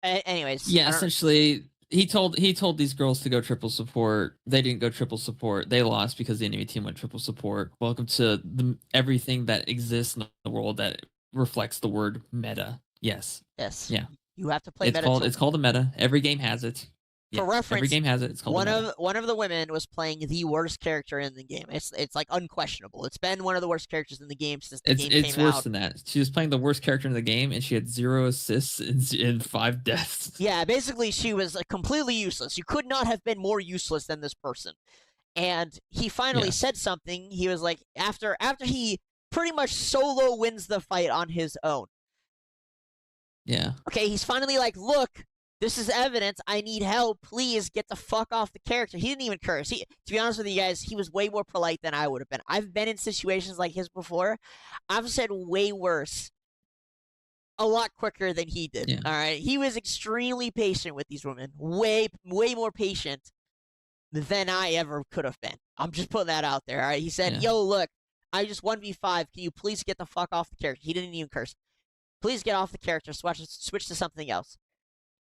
Anyways, Yeah, essentially, he told these girls to go triple support. They didn't go triple support. They lost because the enemy team went triple support. Welcome to everything that exists in the world that reflects the word meta. Yes. Yes. Yeah. You have to play meta. It's called a meta. Every game has it. For reference, every game has it. It's called one of the women was playing the worst character in the game. It's like unquestionable. It's been one of the worst characters in the game since the game came out. It's worse than that. She was playing the worst character in the game, and she had 0 assists and 5 deaths. Yeah, basically she was completely useless. You could not have been more useless than this person. And he finally said something. He was like, after he pretty much solo wins the fight on his own. Yeah. Okay, he's finally like, look, this is evidence. I need help. Please get the fuck off the character. He didn't even curse. To be honest with you guys, he was way more polite than I would have been. I've been in situations like his before. I've said way worse a lot quicker than he did. Yeah. All right. He was extremely patient with these women. Way more patient than I ever could have been. I'm just putting that out there. All right. He said, yo, look, I just 1v5. Can you please get the fuck off the character? He didn't even curse. Please get off the character. Switch to something else.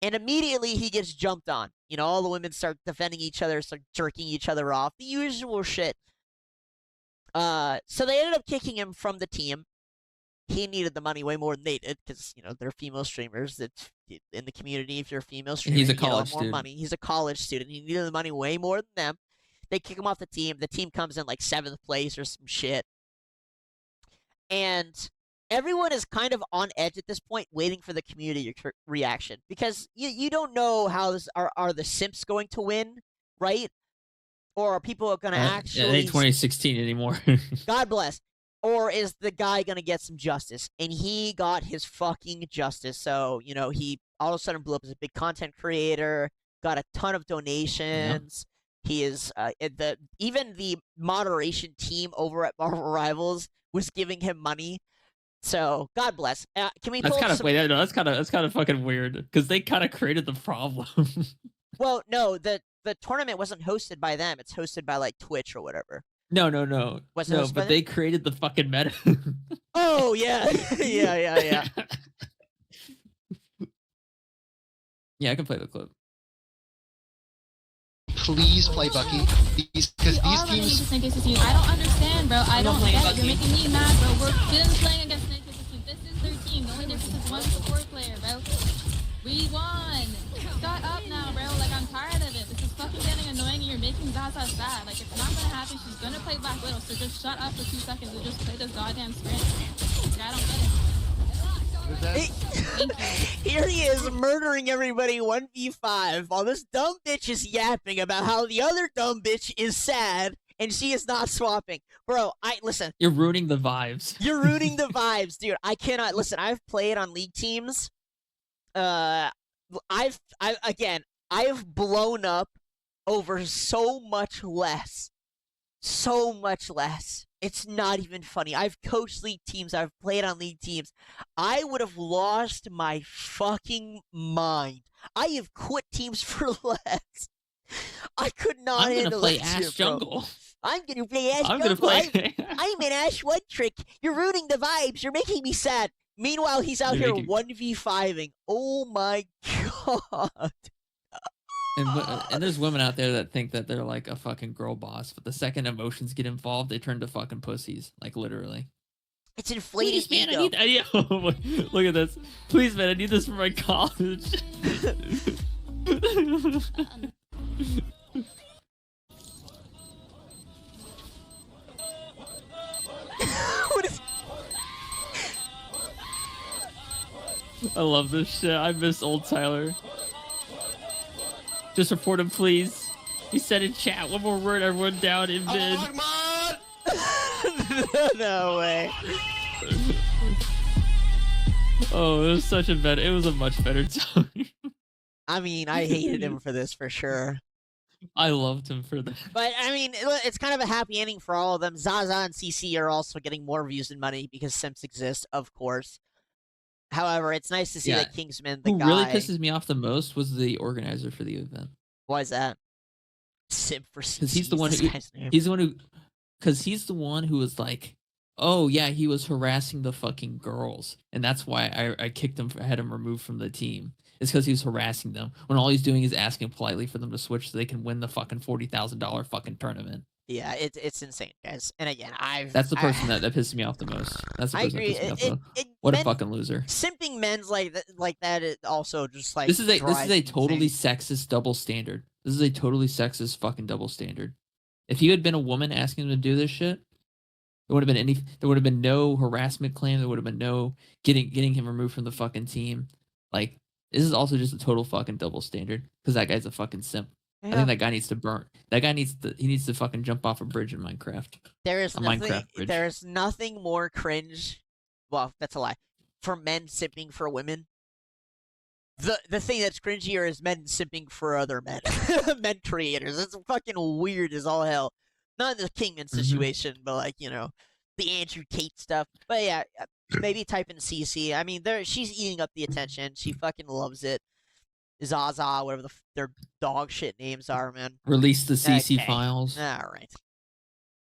And immediately he gets jumped on. All the women start defending each other, start jerking each other off. The usual shit. So they ended up kicking him from the team. He needed the money way more than they did because, they're female streamers. It's in the community, if you're a female streamer, he's a you get college more student. money. He's a college student. He needed the money way more than them. They kick him off the team. The team comes in like 7th place or some shit. And everyone is kind of on edge at this point, waiting for the community reaction because you don't know how this are the simps going to win, right? Or are people going to actually? It ain't 2016 anymore. God bless. Or is the guy going to get some justice? And he got his fucking justice. So he all of a sudden blew up as a big content creator, got a ton of donations. Yep. He is even the moderation team over at Marvel Rivals was giving him money. So God bless. Can we? That's kind of that's kind of fucking weird because they kind of created the problem. Well, no, the tournament wasn't hosted by them. It's hosted by like Twitch or whatever. No. Wasn't But they created the fucking meta. Oh yeah, yeah. Yeah, I can play the clip. Please play Bucky. Because these teams. I don't understand, bro. I don't get it. You're making me mad, bro. We've been playing against Snake Kisses team. This is their team. The only difference is one support player, bro. We won. Shut up now, bro. Like, I'm tired of it. This is fucking getting annoying and you're making Zaza sad. Like, it's not gonna happen. She's gonna play Black Widow, so just shut up for 2 seconds and just play this goddamn sprint. Like, I don't get it. Here he is murdering everybody 1v5 while this dumb bitch is yapping about how the other dumb bitch is sad and she is not swapping. Bro, listen. You're ruining the vibes. You're ruining the vibes, dude. I cannot listen. I've played on league teams. I've blown up over so much less. So much less. It's not even funny. I've coached league teams. I've played on league teams. I would have lost my fucking mind. I have quit teams for less. I could not handle play that Ash shit, Jungle. Bro. I'm gonna play Ash I'm Jungle. gonna play. I'm an Ash One Trick. You're ruining the vibes. You're making me sad. Meanwhile, he's out here 1v5ing. Oh my god. And there's women out there that think that they're like a fucking girl boss, but the second emotions get involved, they turn to fucking pussies, like literally. It's inflating. Please, man, look at this. Please, man, I need this for my college. I love this shit. I miss old Tyler. Just report him, please. He said in chat, one more word, everyone down in vid. No way. Oh, it was such a better. It was a much better time. I mean, I hated him for this for sure. I loved him for that. But I mean, it's kind of a happy ending for all of them. Zaza and CC are also getting more views and money because simps exist, of course. However, it's nice to see that Kingsman, the Who guy, really pisses me off the most was the organizer for the event. Why is that? Simp for CC. Because he's the one who was like, oh yeah, he was harassing the fucking girls, and that's why I kicked him. I had him removed from the team. It's because he was harassing them when all he's doing is asking politely for them to switch so they can win the fucking $40,000 fucking tournament. Yeah, it's insane, guys. And again, that's the person that pisses me off the most. That's the person that pisses me off the most. What a fucking loser. Simping men's like that. It also just like this is a totally sexist double standard. This is a totally sexist fucking double standard. If you had been a woman asking him to do this shit, there would have been no harassment claim. There would have been no getting him removed from the fucking team. Like, this is also just a total fucking double standard because that guy's a fucking simp. Yeah. I think that guy needs to burn. That guy needs to fucking jump off a bridge in Minecraft. There is nothing more cringe. Well, that's a lie. For men simping for women. The thing that's cringier is men simping for other men. Men creators. It's fucking weird as all hell. Not in the Kingman situation, but like, you know, the Andrew Tate stuff. But yeah, maybe type in CC. I mean, she's eating up the attention. She fucking loves it. Zaza, whatever their dog shit names are, man. Release the CC files. All right.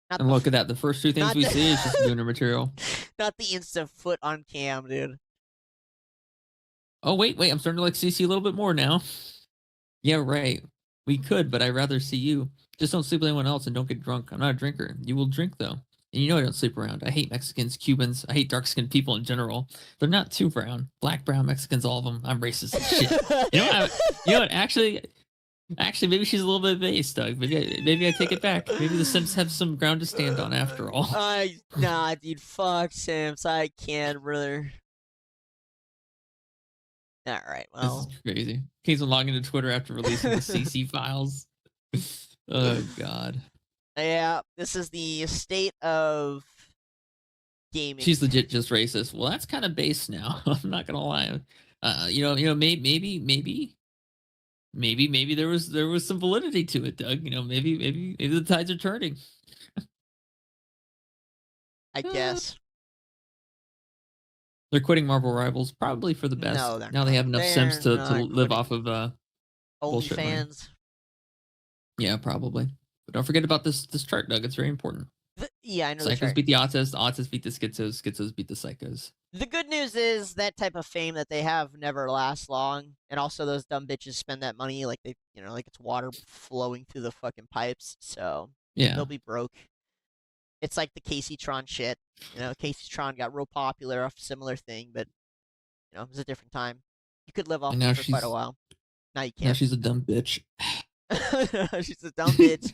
And look at that. The first two things we see is just Lunar material. Not the instant foot on cam, dude. Oh, wait. I'm starting to like CC a little bit more now. Yeah, right. We could, but I'd rather see you. Just don't sleep with anyone else and don't get drunk. I'm not a drinker. You will drink, though. And you know I don't sleep around. I hate Mexicans, Cubans. I hate dark-skinned people in general. They're not too brown. Black, brown, Mexicans, all of them. I'm racist as shit. You know what? Actually, maybe she's a little bit based, Doug. Maybe I take it back. Maybe the Sims have some ground to stand on after all. Nah, dude. Fuck Sims. I can't, brother. All right, well. This is crazy. He's logging into Twitter after releasing the CC files. Oh, God. Yeah, this is the state of gaming. She's legit just racist. Well, that's kind of base now. I'm not gonna lie. Maybe there was some validity to it, Doug. You know, maybe the tides are turning. I guess. They're quitting Marvel Rivals probably for the best. No, now they have enough Sims to live off of OnlyFans. Yeah, probably. But don't forget about this chart, Doug. It's very important. Yeah, I know. Psychos beat the Autis beat the Schizos beat the Psychos. The good news is that type of fame that they have never lasts long, and also those dumb bitches spend that money like they, like it's water flowing through the fucking pipes. So yeah, they'll be broke. It's like the Casey Tron shit. Casey Tron got real popular off a similar thing, but it was a different time. You could live off it for quite a while. Now you can't. Now she's a dumb bitch. She's a dumb bitch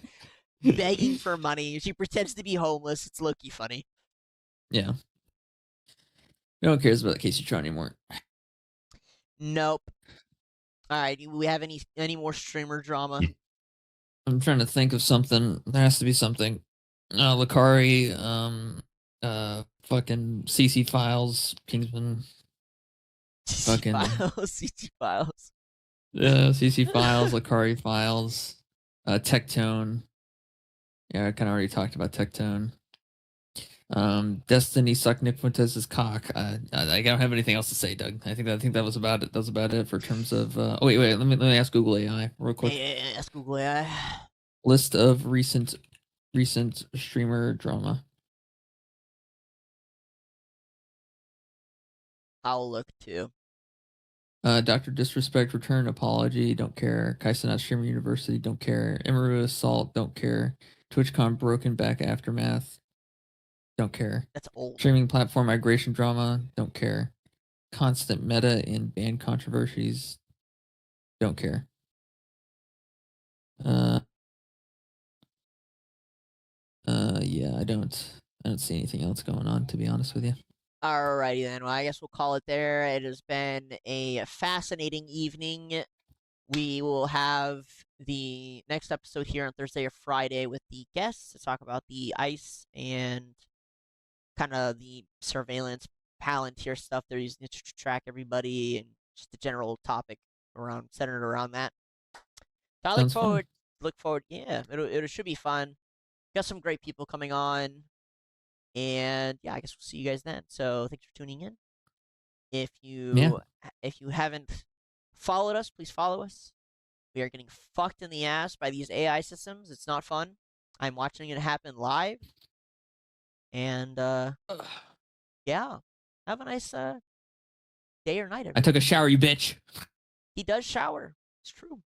begging for money. She pretends to be homeless. It's low-key funny. Yeah. No one cares about Casey Tron anymore. Nope. All right. Do we have any more streamer drama? I'm trying to think of something. There has to be something. Lakari, fucking CC Files, Kingsman. CC Files. CC Files, Lakari Files, Tectone. Yeah, I kind of already talked about Tectone. Destiny sucked Nick Fuentes' cock. I don't have anything else to say, Doug. I think that was about it. That was about it for terms of. Wait. Let me ask Google AI real quick. Yeah, ask Google AI. List of recent streamer drama. I'll look too. Dr. Disrespect return apology, don't care. Kaisenat Streamer University, don't care. Emeru Assault, don't care. TwitchCon Broken Back Aftermath, don't care. That's old. Streaming platform migration drama, don't care. Constant meta in ban controversies, don't care. Yeah, I don't see anything else going on, to be honest with you. Alrighty then. Well, I guess we'll call it there. It has been a fascinating evening. We will have the next episode here on Thursday or Friday with the guests to talk about the ICE and kind of the surveillance Palantir stuff they're using to track everybody and just the general topic centered around that. So I look forward. Yeah, it should be fun. Got some great people coming on. And yeah, I guess we'll see you guys then. So thanks for tuning in. If you haven't followed us, please follow us. We are getting fucked in the ass by these AI systems. It's not fun. I'm watching it happen live. And yeah, have a nice day or night. Everybody. I took a shower, you bitch. He does shower. It's true.